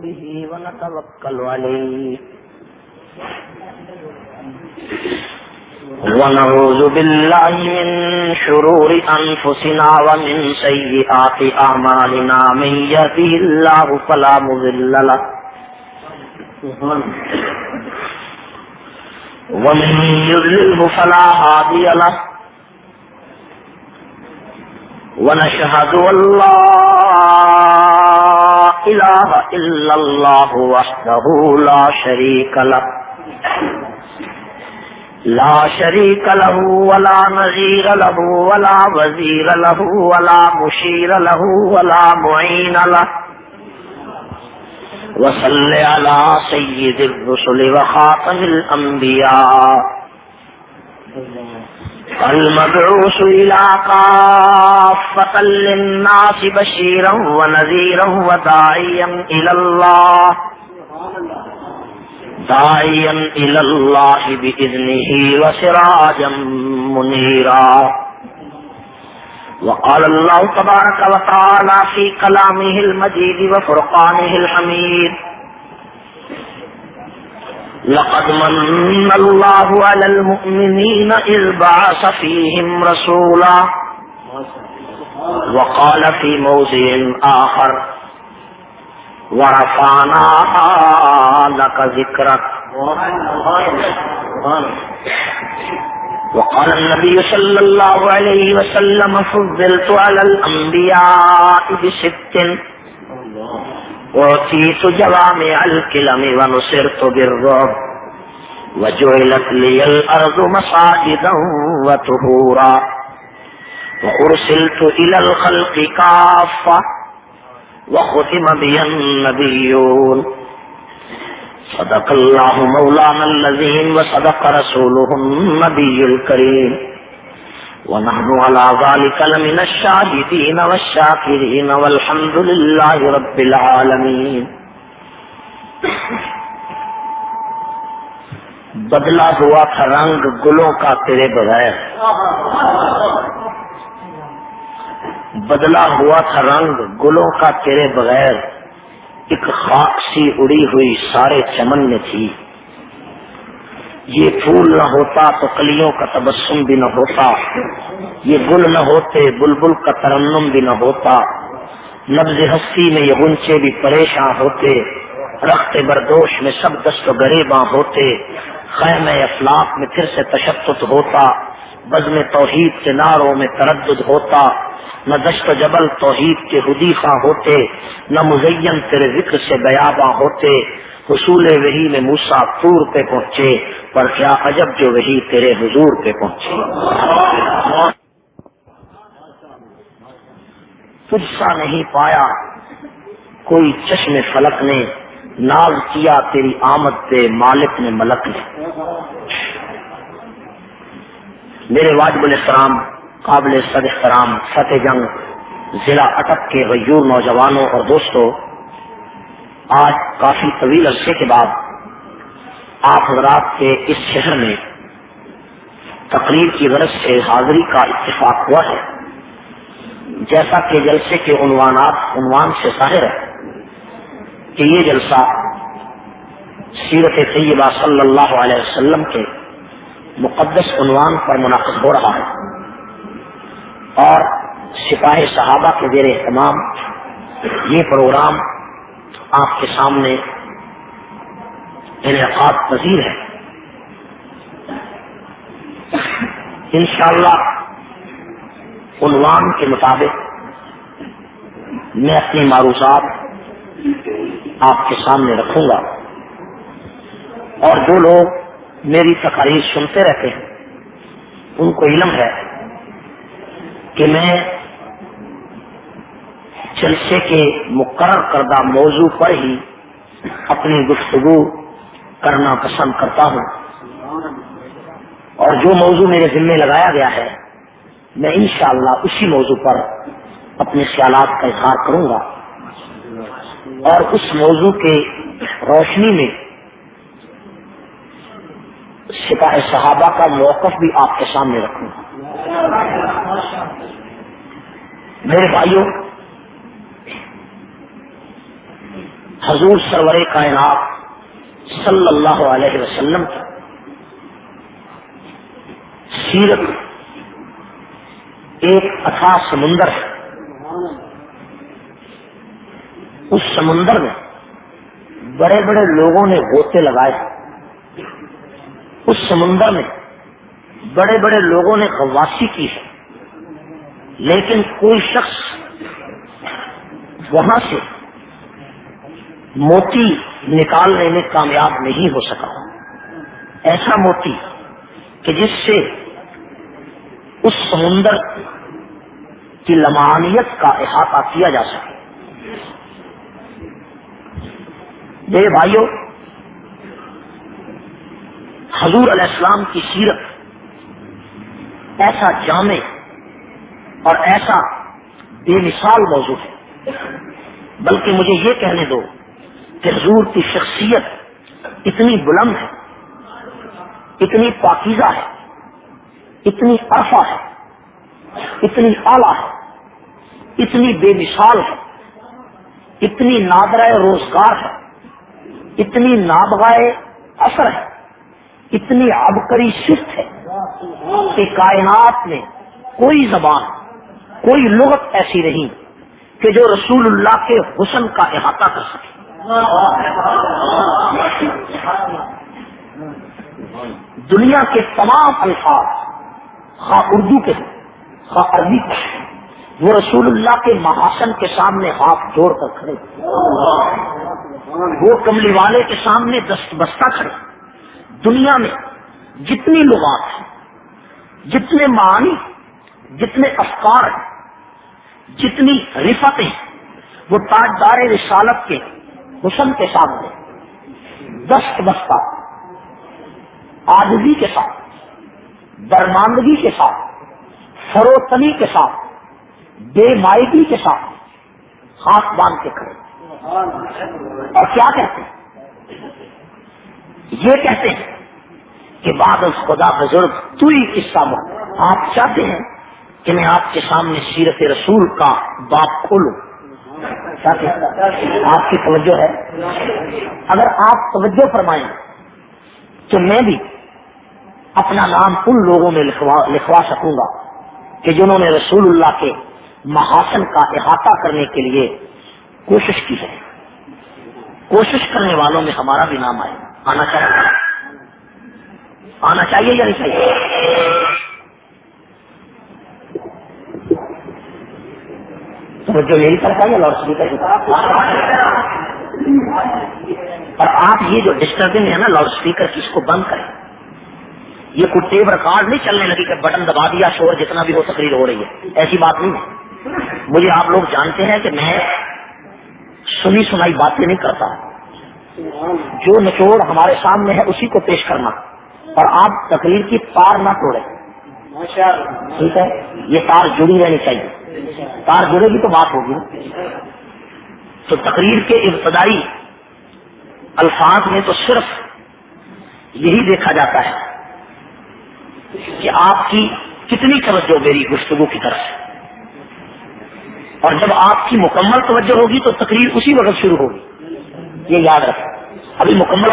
به ونتوكل عليه ونعوذ بالله من شرور أنفسنا ومن سيئات أعمالنا من يهده الله فلا مضل له ومن يضلله فلا هادي له ونشهد أن لا إله إلا الله وحده لا شريك له ولا نظير له ولا وزير له ولا مشير له ولا معين له وصل على سيد الرسل وخاتم الأنبياء المبعوث إلى كافة للناس بشيرا ونذيرا وداعيا إلى الله بإذنه وسراجا منيرا. وقال الله تبارك وتعالى في كلامه المجيد وفرقانه الحميد: لقد من الله على المؤمنين إذ بعث فيهم رسولا. وقال في موضع آخر: ورفعنا لك ذكرك. وقال النبي صلى الله عليه وسلم: فضلت على الأنبياء بست: أوتيت جوامع الكلم ونصرت بالرعب وجعلت لي الأرض مساجدا وطهورا وأرسلت إلى الخلق كافة وختم بي النبيون. صدق الله مولانا العظيم وصدق رسوله النبي الكريم ونحن على ذلك لمن الشاهدين والشاكرين والحمد لله رب العالمين. بدلا ہوا تھا رنگ گلوں کا تیرے بغیر، بدلا ہوا تھا رنگ گلوں کا تیرے بغیر، ایک خاک سی اڑی ہوئی سارے چمن میں تھی. یہ پھول نہ ہوتا تو کلیوں کا تبسم بھی نہ ہوتا، یہ گل نہ ہوتے بلبل کا ترنم بھی نہ ہوتا، نبض ہستی میں یہ غنچے بھی پریشاں ہوتے، رخت بردوش میں سب دست و گریباں ہوتے، خیمہ افلاق میں پھر سے تشتت ہوتا، بزم توحید کے ناروں میں تردد ہوتا، نہ دشت و جبل توحید کے حدیثاں ہوتے، نہ مزین تیرے ذکر سے بیاباں ہوتے. حصول وحی میں موسیٰ طور پہ پہنچے، پر کیا عجب جو وحی تیرے حضور پہ پہنچے. تجھ سا نہیں پایا کوئی چشم فلک نے، ناز کیا تیری آمد پہ مالک نے ملک نے. میرے واجب الاحترام قابل صد احترام فتح جنگ ضلع اٹک کے غیور نوجوانوں اور دوستوں، آج کافی طویل عرصے کے بعد آپ حضرات کے اس شہر میں تقریر کی غرض سے حاضری کا اتفاق ہوا ہے. جیسا کہ جلسے کے عنوان سے ظاہر ہے کہ یہ جلسہ سیرت طیبہ صلی اللہ علیہ وسلم کے مقدس عنوان پر منعقد ہو رہا ہے، اور سپاہ صحابہ کے زیر اہتمام یہ پروگرام آپ کے سامنے انعقاد پذیر ہے. انشاءاللہ عنوان کے مطابق میں اپنی معروضات آپ کے سامنے رکھوں گا، اور جو لوگ میری تقاریر سنتے رہتے ہیں ان کو علم ہے کہ میں جلسے کے مقرر کردہ موضوع پر ہی اپنی گفتگو کرنا پسند کرتا ہوں، اور جو موضوع میرے ذمہ لگایا گیا ہے میں انشاءاللہ اسی موضوع پر اپنے خیالات کا اظہار کروں گا، اور اس موضوع کے روشنی میں سپاہ صحابہ کا موقف بھی آپ کے سامنے رکھوں گا. میرے بھائیوں، حضور سرور کائنات صلی اللہ علیہ وسلم کی سیرت ایک اتھاہ سمندر ہے. اس سمندر میں بڑے بڑے لوگوں نے غوطے لگائے. اس سمندر میں بڑے بڑے لوگوں نے غواصی کی ہے, لیکن کوئی شخص وہاں سے موتی نکالنے میں کامیاب نہیں ہو سکا. ایسا موتی کہ جس سے اس سمندر کی لمعانیت کا احاطہ کیا جا سکے. میرے بھائیوں, حضور علیہ السلام کی سیرت ایسا جامع اور ایسا بے مثال موضوع ہے, بلکہ مجھے یہ کہنے دو کہ حضور کی شخصیت اتنی بلند ہے, اتنی پاکیزہ ہے, اتنی عرفہ ہے, اتنی اعلیٰ ہے, اتنی بے مثال ہے, اتنی نادرہ روزگار ہے, اتنی نابغائے اثر ہے, اتنی عبقری صفت ہے کہ کائنات میں کوئی زبان, کوئی لغت ایسی نہیں کہ جو رسول اللہ کے حسن کا احاطہ کر سکے. دنیا کے تمام الفاظ, خواہ اردو کے خواہ عربی کے, وہ رسول اللہ کے محاسن کے سامنے ہاتھ جوڑ کر کھڑے, وہ کملی والے کے سامنے دست بستہ کھڑے. دنیا میں جتنی لغات ہیں, جتنے معانی, جتنے افکار ہیں, جتنی رفتیں, وہ تاجدار رسالت کے حسن کے سامنے دست بستہ, عاجزی کے ساتھ, درماندگی کے ساتھ, فروتنی کے ساتھ, بے مائگی کے ساتھ ہاتھ باندھ کے کھڑے. اور کیا کہتے ہیں؟ یہ کہتے ہیں کہ بعد از خدا بزرگ تو ہی قصہ مت. آپ چاہتے ہیں کہ میں آپ کے سامنے سیرت رسول کا باب کھولوں؟ آپ کی توجہ ہے؟ اگر آپ توجہ فرمائیں تو میں بھی اپنا نام ان لوگوں میں لکھوا سکوں گا کہ جنہوں نے رسول اللہ کے محاسن کا احاطہ کرنے کے لیے کوشش کی ہے. کوشش کرنے والوں میں ہمارا بھی نام آئے. آنا چاہیے, آنا چاہیے یا نہیں چاہیے؟ توجہ میری طرف آئیے, لاؤڈ اسپیکر کی طرف. اور آپ یہ جو ڈسٹربنگ ہے نا لاؤڈ اسپیکر کی, اس کو بند کریں. یہ کوئی ٹیپ ریکارڈ نہیں چلنے لگی کہ بٹن دبا دیا, شور جتنا بھی ہو تقریر ہو رہی ہے, ایسی بات نہیں ہے. مجھے آپ لوگ جانتے ہیں کہ میں سنی سنائی باتیں نہیں کرتا. جو نچوڑ ہمارے سامنے ہے اسی کو پیش کرنا, اور آپ تقریر کی تار نہ توڑیں. ٹھیک ہے, یہ تار جڑی رہنی چاہیے. تار جڑے گی تو بات ہوگی. تو تقریر کے ابتدائی الفاظ میں تو صرف یہی دیکھا جاتا ہے کہ آپ کی کتنی توجہ میری گفتگو کی طرف ہے, اور جب آپ کی مکمل توجہ ہوگی تو تقریر اسی وقت شروع ہوگی. یہ یاد رکھیں. ابھی مکمل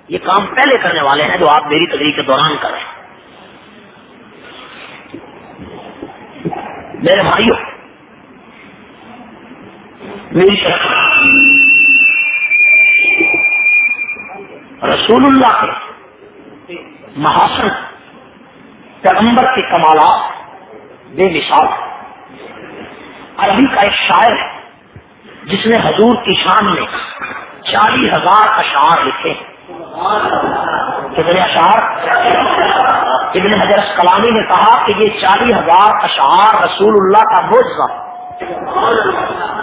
یہ کام پہلے کرنے والے ہیں جو آپ میری تقریر کے دوران کر رہے ہیں. میرے بھائیوں, میری طرف رسول اللہ کے محاسن, پیغمبر کے کمالات بے مثال. عربی کا ایک شاعر ہے جس نے حضور کی شان میں 40,000 اشعار لکھے. کتنے اشعار؟ ابن حجر اسقلانی نے کہا کہ یہ 40,000 اشعار رسول اللہ کا معجزہ.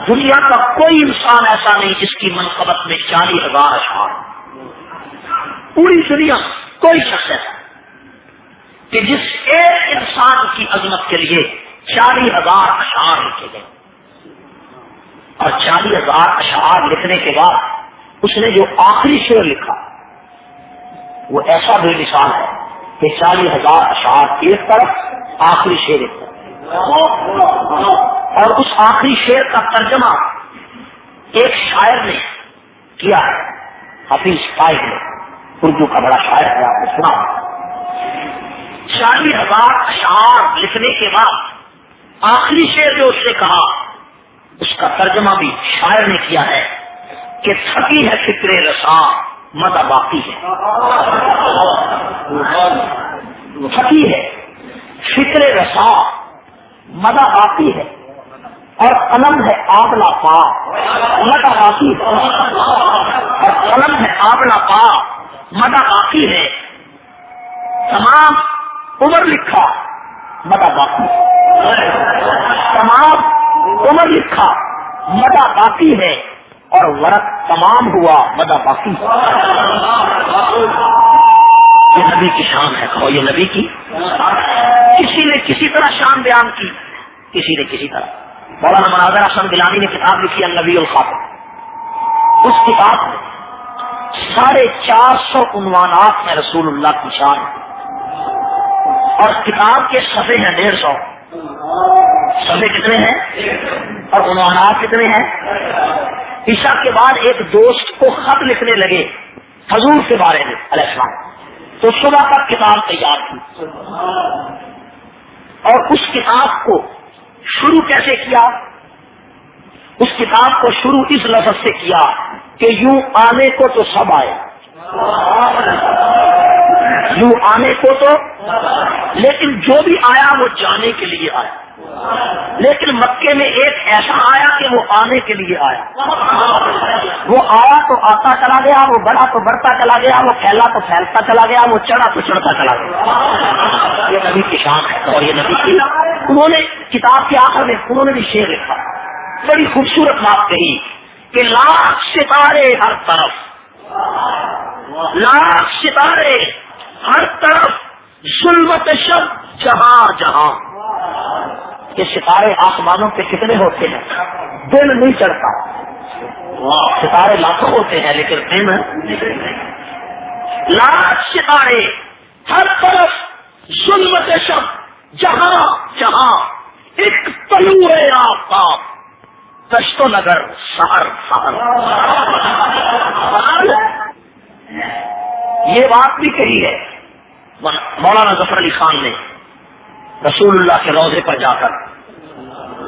دنیا کا کوئی انسان ایسا نہیں جس کی منقبت میں 40,000 اشعار. پوری دنیا کوئی شخص ایسا کہ جس ایک انسان کی عظمت کے لیے 40,000 اشعار لکھے گئے. اور 40,000 اشعار لکھنے کے بعد اس نے جو آخری شعر لکھا وہ ایسا بے مثال ہے کہ 40,000 اشعار ایک طرف, آخری شعر ایک طرف. اور اس آخری شعر کا ترجمہ ایک شاعر نے کیا ہے، حفیظ فائد نے، اردو کا بڑا شاعر ہے، آپ نے سنا۔ 40,000 اشعار لکھنے کے بعد آخری شعر جو اس نے کہا اس کا ترجمہ بھی شاعر نے کیا ہے کہ تھکی ہے فکر رسا مدہ باقی ہے، تھکی ہے فکر رسا مدہ باقی ہے، اور قلم ہے آبلا پا مدہ باقی ہے، اور قلم ہے آبلا پا مدہ باقی ہے، تمام عمر لکھا مدہ باقی ہے، تمام عمر لکھا مدہ باقی ہے، اور ورق تمام ہوا مدہ باقی ہے۔ یہ نبی کی شان ہے، کہو یہ نبی کی، کسی نے کسی طرح شان بیان کی، کسی نے کسی طرح۔ مولانا مناظر حسن گیلانی نے کتاب لکھی النبی الخاتم، اس کتاب میں 450 عنوانات میں رسول اللہ کی شان، اور کتاب کے صفحے ہیں 150، صفحے کتنے ہیں اور عنوانات کتنے ہیں۔ عشاء کے بعد ایک دوست کو خط لکھنے لگے حضور کے بارے میں علیہ السلام، تو صبح تک کتاب تیار کی، اور اس کتاب کو شروع کیسے کیا؟ اس کتاب کو شروع اس لفظ سے کیا کہ یوں آنے کو تو سب آئے، یوں آنے کو تو، لیکن جو بھی آیا وہ جانے کے لیے آیا، لیکن مکے میں ایک ایسا آیا کہ وہ آنے کے لیے آیا، وہ آیا تو آتا چلا گیا، وہ بڑھا تو بڑھتا چلا گیا، وہ پھیلا تو پھیلتا چلا گیا، وہ چڑھا تو چڑھتا چلا گیا۔ یہ نبی کی شان ہے، اور یہ نبی کی، انہوں نے کتاب کے آخر میں انہوں نے بھی شعر لکھا، بڑی خوبصورت بات کہی کہ لاکھ ستارے ہر طرف، لاکھ ستارے ہر طرف، ظلمت شب جہاں جہاں۔ یہ ستارے آسمانوں پہ کتنے ہوتے ہیں؟ دن نہیں چڑھتا، ستارے لاکھوں ہوتے ہیں لیکن دن نہیں۔ لاکھ ستارے ہر طرف، ظلمت شب جہاں جہاں، ایک طلوع آفتاب دشت و نگر سحر سحر۔ یہ بات بھی کہی ہے مولانا ظفر علی خان نے، رسول اللہ کے روضے پر جا کر،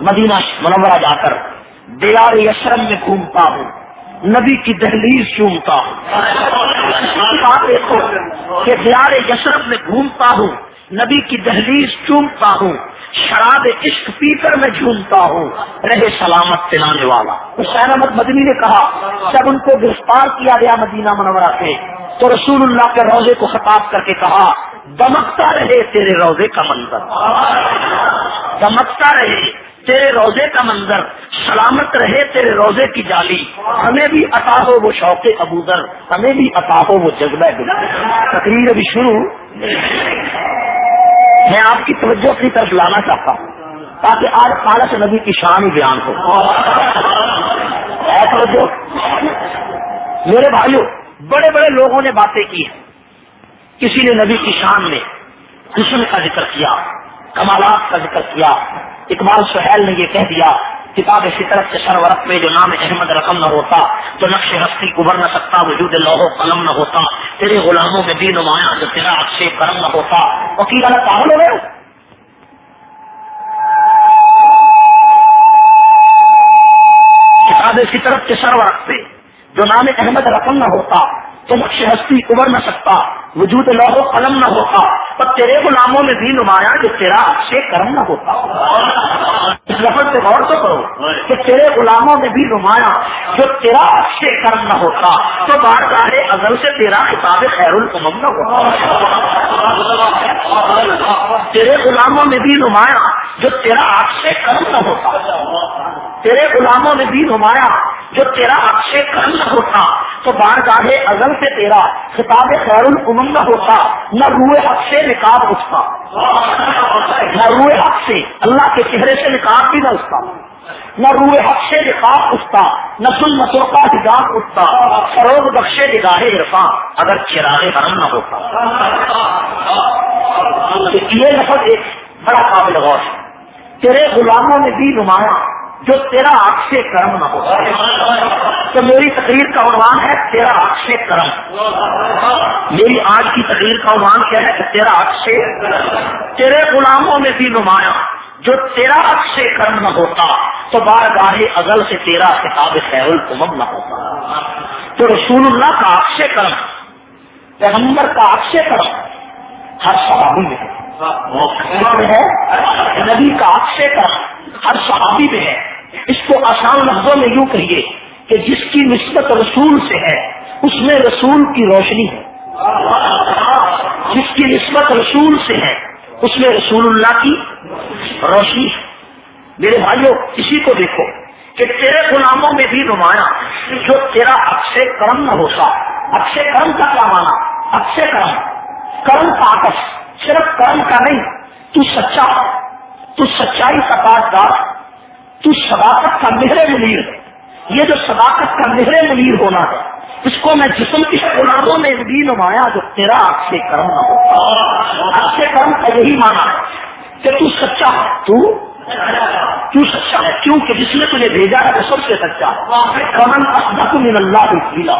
مدینہ منورہ جا کر دیار یثرب میں گھومتا ہوں، نبی کی دہلیز چومتا ہوں۔ بات دیکھو کہ دیار یثرب میں گھومتا ہوں، نبی کی دہلیز چومتا ہوں، شراب عشق پی کر میں جھومتا ہوں، رہے سلامت پلانے والا۔ حسین احمد مدنی نے کہا جب ان کو گرفتار کیا گیا مدینہ منورہ سے، تو رسول اللہ کے روضے کو خطاب کر کے کہا دمکتا رہے تیرے روضے کا منظر، دمکتا رہے تیرے روضے کا منظر، سلامت رہے تیرے روضے کی جالی، ہمیں بھی عطا ہو وہ شوق ابوذر، ہمیں بھی عطا ہو وہ جذبہ دل۔ تقریر ابھی شروع، میں آپ کی توجہ اپنی طرف لانا چاہتا ہوں تاکہ آج حالت نبی کی شان ہی بیان ہو۔ توجہ میرے بھائیوں، بڑے بڑے لوگوں نے باتیں کی ہیں، کسی نے نبی کی شان میں حسن کا ذکر کیا، کمالات کا ذکر کیا۔ اقبال سہیل نے یہ کہہ دیا کتاب فطرت کے سرورق میں جو نام احمد رقم نہ ہوتا تو نقش ہستی ابھر نہ سکتا، وجود لوح قلم نہ ہوتا، تیرے غلاموں میں بھی نمایاں جو تیرا عکس کرم نہ ہوتا۔ وکیل اللہ پاگل ہو گئے، کتاب فطرت کے سرورق میں جو نام احمد رقم نہ ہوتا تو نقش ہستی ابھر نہ سکتا، وجود لوح قلم نہ ہوتا، اور تیرے غلاموں میں بھی نمایاں جو تیرا عکس کرم نہ ہوتا۔ اس لفظ پہ غور تو کرو کہ تیرے غلاموں میں بھی نمایاں جو تیرا عکس کرم نہ ہوتا، تو بارگاہ ازل سے تیرا خطاب خیر الامم نہ ہوتا۔ تیرے غلاموں میں بھی نمایاں جو تیرا عکس کرم نہ ہوتا، تیرے غلاموں میں بھی نمایاں جو تیرا عکس کرم نہ ہوتا، تو بارگاہ ازل سے تیرا خطاب خیر الامم نہ ہوتا، نہ روح حق سے نقاب اٹھتا، نہ روح حق سے اللہ کے چہرے سے نقاب بھی نہ اٹھتا، نہ روح حق سے نقاب اٹھتا، نہ ظلمتوں کا حجاب اٹھتا، فروغ بخشے نگاہ عرفاں اگر چراغ حرم نہ ہوتا۔ یہ لفظ ایک بڑا قابل غور ہے، تیرے غلاموں میں بھی نمایاں جو تیرا عکس کرم نہ ہو. تو میری تقریر کا عنوان ہے تیرا عکس کرم. میری آج کی تقریر کا عنوان کیا ہے کہ تیرا عکس. تیرے غلاموں میں بھی نمایاں جو تیرا عکس کرم نہ ہوتا تو بارگاہ ازل سے تیرا خطاب خیر الامم نہ ہوتا. تو رسول اللہ کا عکس کرم، پیغمبر کا عکس کرم ہر صحابی میں ہے. نبی کا عکس کرم ہر صحابی میں ہے. اس کو آسان لفظوں میں یوں کہیے کہ جس کی نسبت رسول سے ہے اس میں رسول کی روشنی ہے. جس کی نسبت رسول سے ہے اس میں رسول اللہ کی روشنی ہے. میرے بھائیوں اسی کو دیکھو کہ تیرے غلاموں میں بھی نمایاں جو تیرا عکس کرم نہ ہوتا. عکس کرم کا کیا مانا؟ عکس کرم کا عکس صرف کرم کا نہیں، تو سچا، تو سچائی کا پاسدار، تو صداقت کا مہر منیر ہے. یہ جو صداقت کا مہر منیر ہونا ہے اس کو میں جسم کی غلاموں میں بھی نمایا جو تیرا عکس کرم نہ ہوتا. عکس کرم کا یہی مانا ہے کہ تو سچا ہے، تو سچا ہے کیونکہ جس نے تجھے بھیجا ہے وہ سب سے سچا ہے. کمن اصدق من اللہ قیلا،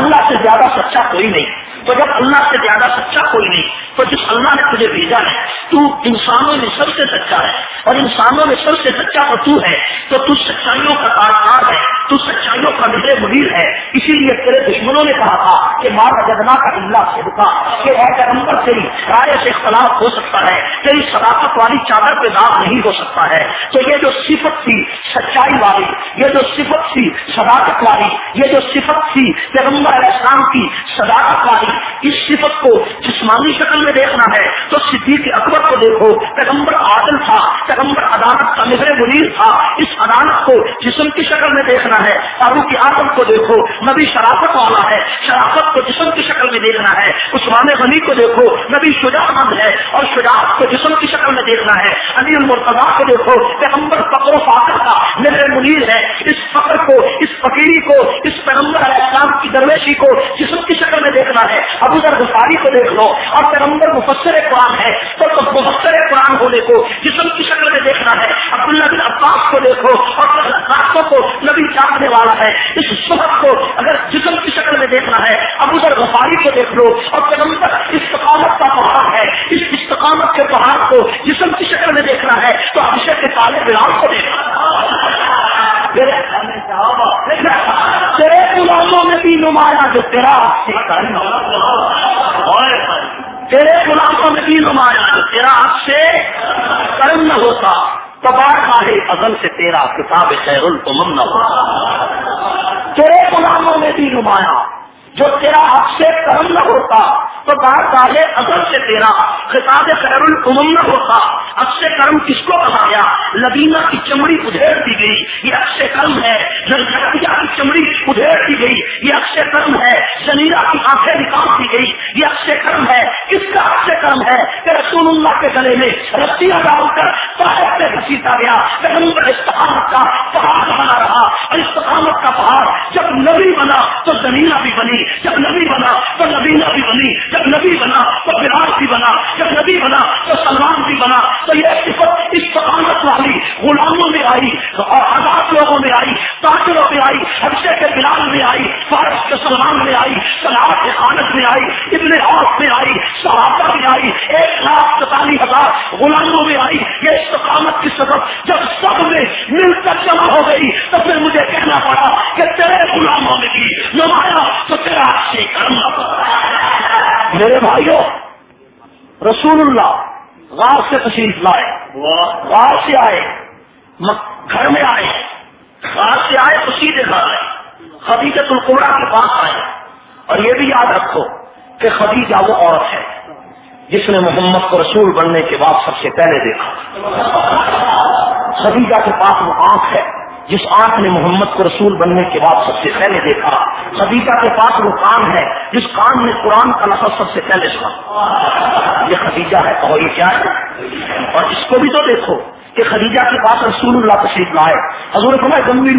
اللہ سے زیادہ سچا کوئی نہیں. تو جب اللہ سے زیادہ سچا کوئی نہیں تو جس اللہ نے تجھے بھیجا ہے تو انسانوں میں سب سے سچا ہے، اور انسانوں میں سب سے سچا تو ہے. تو تو سچائیوں کا کاروبار ہے، تو سچائیوں کا مہر منیر ہے. اسی لیے تیرے دشمنوں نے کہا تھا کہ مار جدنا کا اللہ صدقہ، کہ اے پیغمبر تیری رائے سے اختلاف ہو سکتا ہے، تیری صداقت والی چادر پہ داغ نہیں ہو سکتا ہے. تو یہ جو صفت تھی سچائی والی، یہ جو صفت تھی صداقت والی، یہ جو صفت تھی پیغمبر علیہ السلام کی صداقت والی، اس صفت کو جسمانی شکل میں دیکھنا ہے تو صدیق اکبر کو دیکھو، پیغمبر عادل تھا، پیغمبر عدالت کا مہر منیر تھا. اس عدالت کو جسم کی شکل میں دیکھنا ہے. فاروق اعظم کو دیکھو، نبی شرافت والا ہے، شرافت کو جسم کی شکل میں دیکھنا ہے. عثمان غنی کو دیکھو، نبی شجاع مند ہے اور شجاعت کو جسم کی شکل میں دیکھنا ہے. علی المرتضیٰ کو دیکھو، پیغمبر فقر و فاقر کا مہر منیر ہے. اس فقر کو، اس فقیری کو، اس پیغمبر علیہ السلام کی درویشی کو جسم کی شکل میں دیکھنا ہے. ابو ذر غفاری کو دیکھ لو، اور پیغمبر مفسر قرآن ہے تو مفسر قرآن ہونے کو جسم کی شکل میں دیکھنا ہے. عبداللہ بن عباس کو دیکھو، اور راستوں کو نبی چاہنے والا ہے. اس صحبت کو اگر جسم کی شکل میں دیکھنا ہے ابو ذر غفاری کو دیکھ لو، اور پیغمبر استقامت کا پہاڑ ہے. اس استقامت کے پہاڑ کو جسم کی شکل میں دیکھنا ہے تو عائشہ کے تالے بلال کو دیکھنا. تیرے غلاموں میں بھی نمایاں جو تیرا عکس کرم، تیرے غلاموں میں بھی نمایاں جو تیرا عکس کرم نہ ہوتا تو بارگاہ ازل سے تیرا خطاب خیر الامم نہ ہوتا. تیرے غلاموں میں بھی نمایاں جو تیرا عکس کرم نہ ہوتا تو بارگاہ ازل سے تیرا خطاب خیر الامم نہ ہوتا. عکس کرم کس کو کہا گیا؟ لبینہ کی چمڑی ادھیڑ دی گئی، یہ عکس کرم ہے. زلزلہ کی چمڑی ادھیڑ دی گئی، یہ عکس کرم ہے. سنیرہ کی آنکھیں نکال دی گئی، یہ عکس کرم ہے. کس کا عکس کرم ہے کہ رسول اللہ کے گلے میں رسیاں ڈال کر طاعت سے گھسیٹا گیا. پیغمبر استقامت کا پہاڑ بنا رہا، اور استقامت کا پہاڑ جب نبی بنا تو زمینہ بھی بنی، جب نبی بنا تو نبینا بھی بنی، جب نبی بنا تو بلال بھی بنا، جب نبی بنا تو سلمان بھی بنا. تو یہ صفت استقامت والی غلاموں میں آئی، اور آزاد لوگوں میں آئی، تاجروں میں آئی، حبشے کے بلال میں آئی، فارس کے سلمان میں آئی، صلاح کے خانت میں آئی، ابن عوف میں آئی، صحابہ میں آئی، 1,44,000 غلاموں میں آئی. یہ استقامت کی سبب جب سب میں مل کر جمع ہو گئی تو پھر مجھے کہنا پڑا کہ تیرے غلاموں میں بھی نمایاں تو تیرا عکس کرم نہ ہوتا. میرے بھائیوں، رسول اللہ غار سے تشریف لائے، غار سے آئے، گھر میں آئے، غار سے آئے تو سیدھے گھر آئے، خدیجہ الکبریٰ کے پاس آئے. اور یہ بھی یاد رکھو کہ خدیجہ وہ عورت ہے جس نے محمد کو رسول بننے کے بعد سب سے پہلے دیکھا. خدیجہ کے پاس وہ آنکھ ہے جس آنکھ نے محمد کو رسول بننے کے بعد سب سے پہلے دیکھا. خدیجہ کے پاس وہ کان ہے جس کان نے قرآن کا لفظ سب سے پہلے سنا. یہ خدیجہ ہے، کہو یہ کیا ہے؟ اور اس کو بھی تو دیکھو کہ خدیجہ کے پاس رسول اللہ تشریف لائے. حضور فرمائے گمی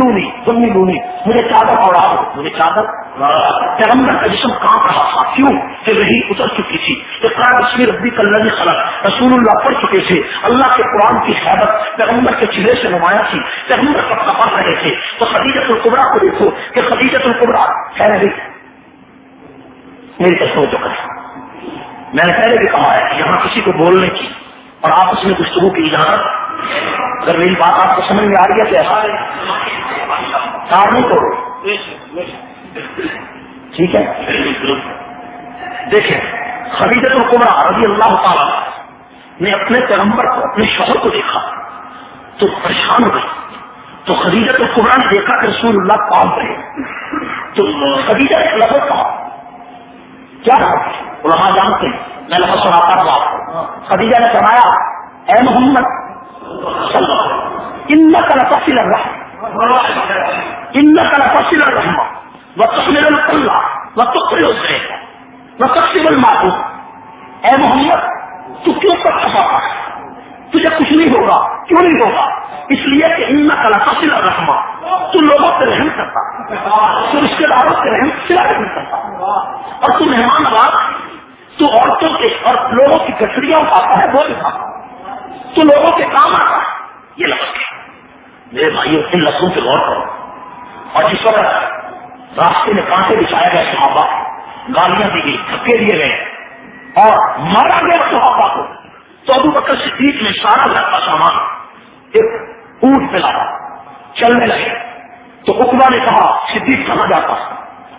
لونی مجھے چادر اوڑا دو، مجھے چادر پیغمبر کا جسم کانپ رہا تھا، کیوں کہ وحی اتر چکی تھی، اقرا بسم ربک الذی خلق رسول اللہ پڑھ چکے تھے، اللہ کے قرآن کی حیبت پیغمبر کے چہرے سے نمایاں تھی، پیغمبر کب پڑھ رہے تھے۔ تو خدیجۃ الکبریٰ کو دیکھو کہ خدیجۃ الکبریٰ کہہ رہی میری تصویر تو کریں، میں نے پہلے بھی کہا ہے یہاں کسی کو بولنے کی اور آپس میں گفتگو کی اجازت، اگر میری بات آپ کو سمجھ میں آ رہی ہے تو ایسا کار نہیں توڑو، ٹھیک ہے؟ دیکھیں خدیجۃ الکبریٰ رضی اللہ تعالیٰ نے اپنے پیغمبر کو، اپنے شوہر کو دیکھا تو پریشان ہو گئی، تو خدیجۃ الکبریٰ نے دیکھا کہ رسول اللہ کام کرے تو خدیجہ ایک لفظ کہا، کیا علماء جانتے ہیں، میں لفظ سناتا ہوں آپ کو۔ خدیجہ نے فرمایا اے محمد صلی اللہ علیہ وسلم انک لتصل الرحم انک لتصل الرحم وتحمل الكل وتقرئ الضيف وتكسب المعدوم، اے محمد تو کیوں کر رہا ہے، تجھے کچھ نہیں ہوگا، کیوں نہیں ہوگا؟ اس لیے کہ انک لتصل الرحم، تو لوگوں سے رحم کرتا، تو رشتے داروں سے رحم کرتا، اور تو مہمان نواز، تو عورتوں کے اور لوگوں کی گٹریاں اٹھاتا ہے، وہ اٹھاتا، تو لوگوں کے کام آتا ہے۔ یہ لفظ ہے میرے بھائیوں، ان لفظوں پہ غور کرو۔ اور جس وقت راستے میں کانٹے بچھائے گئے، صحابہ گالیاں دی گئی، دھکے دیے گئے اور مارا گیا صحابہ کو، تو ابو بکر صدیق نے سارا گھر کا سامان ایک اونٹ پہ لایا، چلنے لگے، تو عقبہ نے کہا صدیق کہاں جاتا؟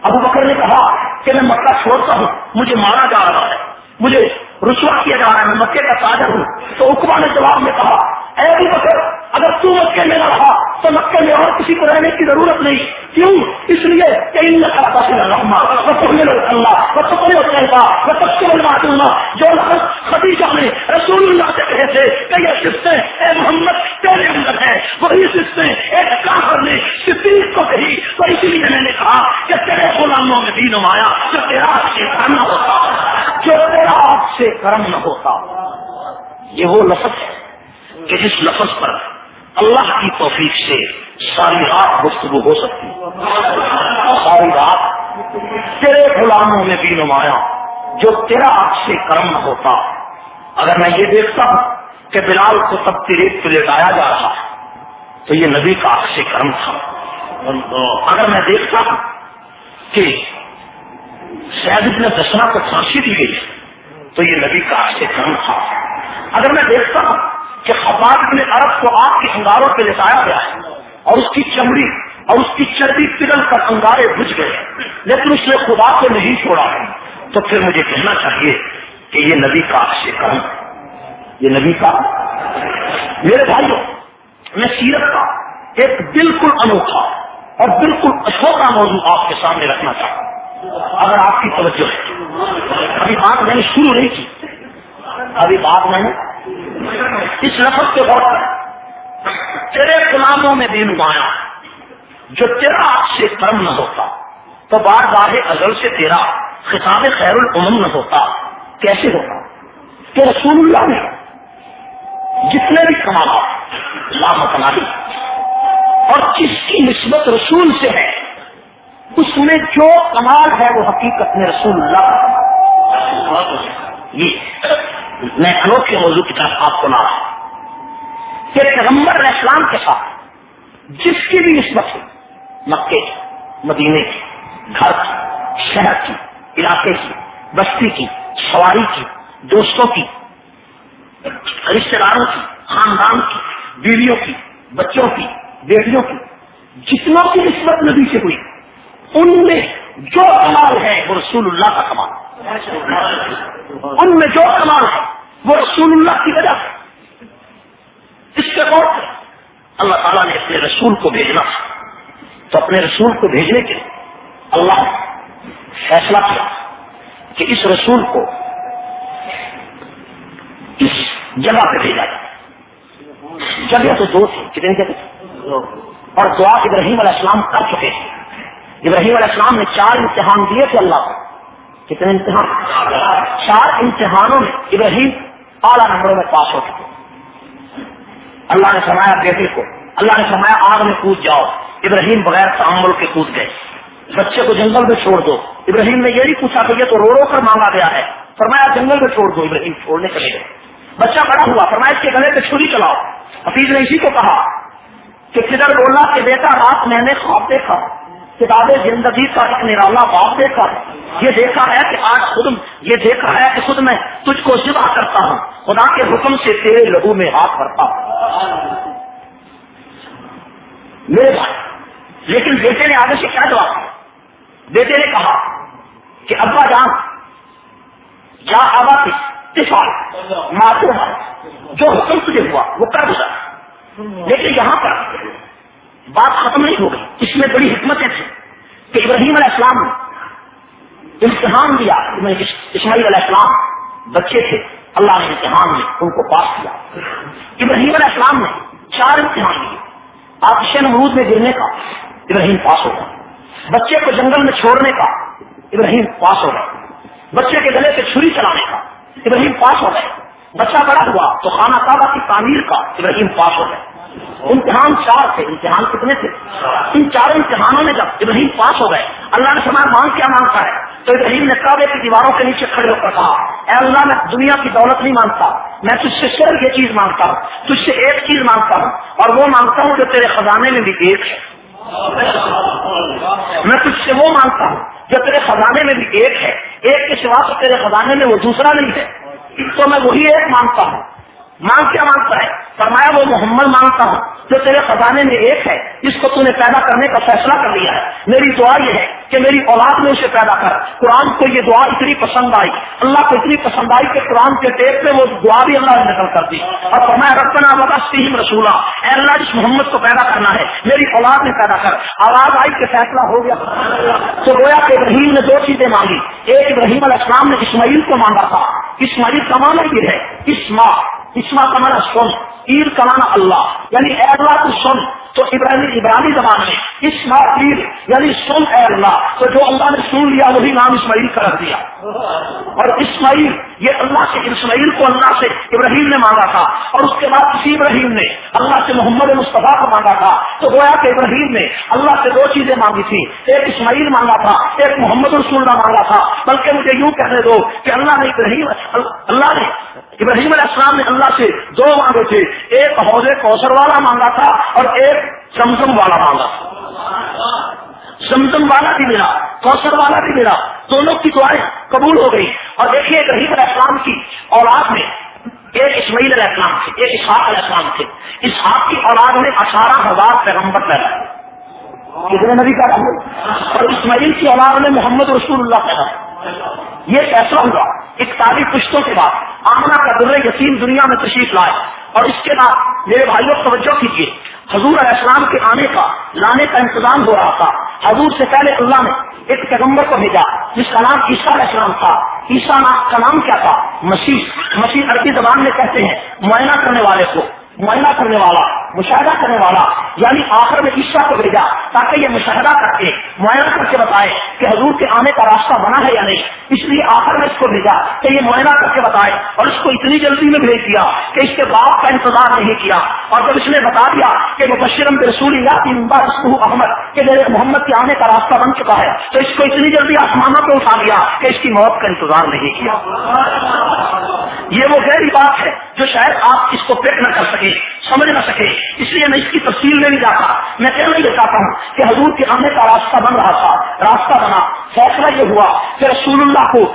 ابو بکر نے کہا کہ میں مکہ چھوڑتا ہوں، مجھے مارا جا رہا ہے، مجھے رسوا کیا جا رہا ہے، میں مکے کا تاجر ہوں۔ تو عقبہ نے جواب میں کہا اے ابو بکر اگر تو مکے میں نہ رہا تو مکے میں اور کسی کو رہنے کی ضرورت نہیں، کیوں؟ اس لیے کہ انک لتصل الرحم وتحمل الكل وتقرئ الضيف وتكسب المعدوم، جو لفظ خدیجہ نے رسول اللہ سے کہے تھے کہ یہ صفتیں اے محمد تیرے اندر ہے، وہی صفتیں ایک کافر نے صدیق کو کہی، تو اسی لیے میں نے کہا کہ تیرے غلاموں میں بھی نمایاں جو تیرا سے کرم نہ ہوتا، جو تیرا آپ سے کرم نہ ہوتا۔ یہ وہ لفظ ہے کہ جس لفظ پر اللہ کی توفیق سے ساری رات گفتگو ہو سکتی، ساری رات تیرے غلاموں میں بھی نمایاں جو تیرا آپ سے کرم نہ ہوتا۔ اگر میں یہ دیکھتا ہوں کہ بلال کو تب ریت پہ لٹایا جا رہا ہے تو یہ نبی کا آپ سے کرم تھا۔ اگر میں دیکھتا ہوں کہ سعد بن دسنا کو پھانسی دی گئی تو یہ نبی کا آپ سے کرم تھا۔ اگر میں دیکھتا ہوں کہ خباب بن عرب کو آگ کے انگاروں پہ لٹایا گیا ہے اور اس کی چمڑی اور اس کی چربی پگھل کر انگارے بجھ گئے لیکن اس نے خدا کو نہیں چھوڑا ہے، تو پھر مجھے کہنا چاہیے کہ یہ نبی کا آپ سے کرم، یہ نبی کا۔ میرے بھائیوں، میں سیرت کا ایک بالکل انوکھا اور بالکل چھوٹا موضوع آپ کے سامنے رکھنا چاہتا ہوں، اگر آپ کی توجہ ہے۔ ابھی بات میں نے شروع نہیں کی، ابھی بات میں نے اس لفظ کے غور کریں، تیرے غلاموں میں بھی نمایاں جو تیرا آپ سے کرم نہ ہوتا، تو بار بار ازل سے تیرا خطاب خیر الامم نہ ہوتا، کیسے ہوتا؟ کہ رسول اللہ نے جتنے بھی کمالات لامتناہی اور جس کی نسبت رسول سے ہے اس میں جو کمال ہے وہ حقیقت میں رسول اللہ کا کمال۔ یہ میں انوکھے موضوع کی طرف آپ کو لا رہا ہوں کہ پیغمبر علیہ السلام کے ساتھ جس کی بھی نسبت ہے، مکے کی، مدینے کی، گھر کی، شہر کی، علاقے کی، بستی کی، سواری کی، دوستوں کی، رشتے داروں کی، خاندان کی، بیویوں کی، بچوں کی، بیٹیوں کی، جتنوں کی نسبت نبی سے ہوئی ان میں جو کمال ہے وہ رسول اللہ کا کمال، ان میں جو کمال ہے وہ رسول اللہ کی وجہ سے۔ اس کے بعد اللہ تعالیٰ نے اپنے رسول کو بھیجنا تھا، تو اپنے رسول کو بھیجنے کے لیے اللہ نے فیصلہ کیا کہ اس رسول کو اس جگہ پہ بھیجا جائے۔ جگہ تو دو تھی، کتنی جگہ؟ اور دعا ابراہیم علیہ السلام کر چکے تھے۔ ابراہیم علیہ السلام نے 4 امتحان دیے تھے اللہ کو۔ کتنے امتحان؟ 4 امتحانوں میں ابراہیم اعلیٰ نمبروں میں پاس ہو چکے۔ اللہ نے فرمایا بیٹے کو، اللہ نے فرمایا آگ میں کود جاؤ، ابراہیم بغیر تعامل کے کود گئے۔ بچے کو جنگل میں چھوڑ دو. ابراہیم نے یہ نہیں پوچھا کہ یہ تو رو رو کر مانگا گیا ہے. فرمایا جنگل میں چھوڑ دو. ابراہیم چھوڑنے چلے گئے. بچہ بڑا ہوا. فرمایا اس کے گلے پہ چھری چلاؤ. حفیظ نے اسی کو کہا کہ کدھر بولا کہ بیٹا رات میں نے خواب دیکھا, کتاب زندگی کا ایک نرالا خواب دیکھا. یہ دیکھا ہے کہ آج خود میں تجھ کو ذبح کرتا ہوں, خدا کے حکم سے تیرے لہو میں ہاتھ بھرتا ہوں. میرے بھائی, لیکن بیٹے نے آگے سے کیا جواب دیا؟ بیٹے نے کہا کہ ابا جان جا آبا تفعل ما تؤمر, جو حکم تجھے ہوا وہ کر گزرا. لیکن یہاں پر بات ختم نہیں ہو گئی. اس میں بڑی حکمتیں تھیں کہ ابراہیم علیہ السلام نے امتحان دیا. اسماعیل علیہ السلام بچے تھے, اللہ نے امتحان میں ان کو پاس کیا. ابراہیم علیہ السلام نے 4 امتحان لیے. آتش نمرود میں گرنے کا ابراہیم پاس ہو گئے. بچے کو جنگل میں چھوڑنے کا ابراہیم پاس ہو گئے. بچے کے گلے پہ چھری چلانے کا ابراہیم پاس ہو گئے. بچہ بڑا ہوا تو خانہ کعبہ کی تعمیر کا ابراہیم پاس ہو گئے. امتحان 4 تھے. امتحان کتنے تھے؟ ان 4 امتحانوں میں جب ابراہیم پاس ہو گئے, اللہ نے فرمایا مانگ کیا مانگتا ہے؟ تو ابراہیم نے کعبے کی دیواروں کے نیچے کھڑے ہو کر کہا, اے اللہ میں دنیا کی دولت نہیں مانگتا, میں تجھ سے صرف یہ چیز مانگتا ہوں, تجھ سے ایک چیز مانگتا ہوں, اور وہ مانگتا ہوں جو تیرے خزانے میں بھی ایک ہے. میں تجھ سے وہ مانگتا ہوں جو تیرے خزانے میں بھی ایک ہے, ایک کے سوا تو تیرے خزانے میں وہ دوسرا نہیں ہے, تو میں وہی ایک مانگتا ہوں. مانگ کیا مانگتا ہے؟ فرمایا وہ محمد مانگتا ہوں جو تیرے خزانے میں ایک ہے, جس کو تو نے پیدا کرنے کا فیصلہ کر لیا ہے. میری دعا یہ ہے کہ میری اولاد میں اسے پیدا کر. قرآن کو یہ دعا اتنی پسند آئی, اللہ کو اتنی پسند آئی کہ قرآن کے ٹیپ پہ وہ دعا بھی اللہ نے نقل کر دی. اور فرمایا ربنا وابعث فیہم رسولا, اے اللہ جس محمد کو پیدا کرنا ہے میری اولاد میں پیدا کر. آواز آئی کہ فیصلہ ہو گیا. تو گویا کہ ابراہیم نے 2 چیزیں مانگی. ایک, ابراہیم علیہ السلام نے اسماعیل کو مانگا تھا. اسماعیل کا معنی یہ ہے اسما کا معنی سن, عید کا معنی اللہ, یعنی اے اللہ تو سن. تو عبرانی زبان میں اسماعیل یعنی سن اے اللہ, تو جو اللہ نے سن لیا وہی نام اسماعیل کا رکھ دیا. اور اسماعیل یہ اللہ سے, اسماعیل کو اللہ سے ابراہیم نے مانگا تھا, اور اس کے بعد اسی ابراہیم نے اللہ سے محمد مصطفیٰ کو مانگا تھا. تو گویا کہ ابراہیم نے اللہ سے 2 چیزیں مانگی تھی, ایک اسماعیل مانگا تھا, ایک محمد رسول اللہ مانگا تھا. بلکہ مجھے یوں کہنے دو کہ اللہ نے ابراہیم علیہ السلام نے اللہ سے 2 مانگے تھے, ایک حوض کوثر والا مانگا تھا اور ایک زمزم والا مانگا تھا. زمزم والا بھی ملا, کوثر والا بھی ملا, دونوں کی دعائیں قبول ہو گئی. اور دیکھیے ابراہیم علیہ السلام کی اولاد میں ایک اسماعیل علیہ السلام تھے, ایک اسحاق علیہ السلام تھے. اسحاق کی اولاد میں 18,000 پیغمبر پیدا ہوئے, کتنے نبی کا رہے, اور اسماعیل کی اولاد میں محمد رسول اللہ پیدا ہوئے. یہ فیصلہ ہوا 41 پشتوں کے بعد. آمنہ کا در یتیم دنیا میں تشریف لائے, اور اس کے بعد میرے بھائیوں توجہ کیجیے, حضور علیہ السلام کے لانے کا انتظام ہو رہا تھا. حضور سے پہلے اللہ نے ایک پیغمبر کو بھیجا جس کا نام عیسیٰ علیہ السلام تھا. عیسیٰ کا نام کیا تھا؟ مسیح عربی زبان میں کہتے ہیں معائنہ کرنے والے کو, معائنہ کرنے والا, مشاہدہ کرنے والا. یعنی آخر میں عیسیٰ کو بھیجا تاکہ یہ مشاہدہ کر کے معائنہ کر کے بتائے کہ حضور کے آنے کا راستہ بنا ہے یا نہیں. اس لیے آخر میں اس کو بھیجا کہ یہ معائنہ کر کے بتائے, اور اس کو اتنی جلدی میں بھیج دیا کہ اس کے باپ کا انتظار نہیں کیا. اور جب اس نے بتا دیا کہ مبشرا برسول یاتی من بعد اسمہ احمد, کہ میرے محمد کے آنے کا راستہ بن چکا ہے, تو اس کو اتنی جلدی آسمانوں پہ اٹھا دیا کہ اس کی موت کا انتظار نہیں کیا. یہ وہ گہری بات ہے جو شاید آپ اس کو پیٹ نہ کر سکے, سمجھ نہ سکے. اس لیے میں اس کی تفصیل میں نہیں جاتا. میں کہنا یہ چاہتا ہوں کہ حضور کے آنے کا راستہ بن رہا تھا, راستہ بنا. فیصلہ یہ ہوا کہ رسول اللہ کو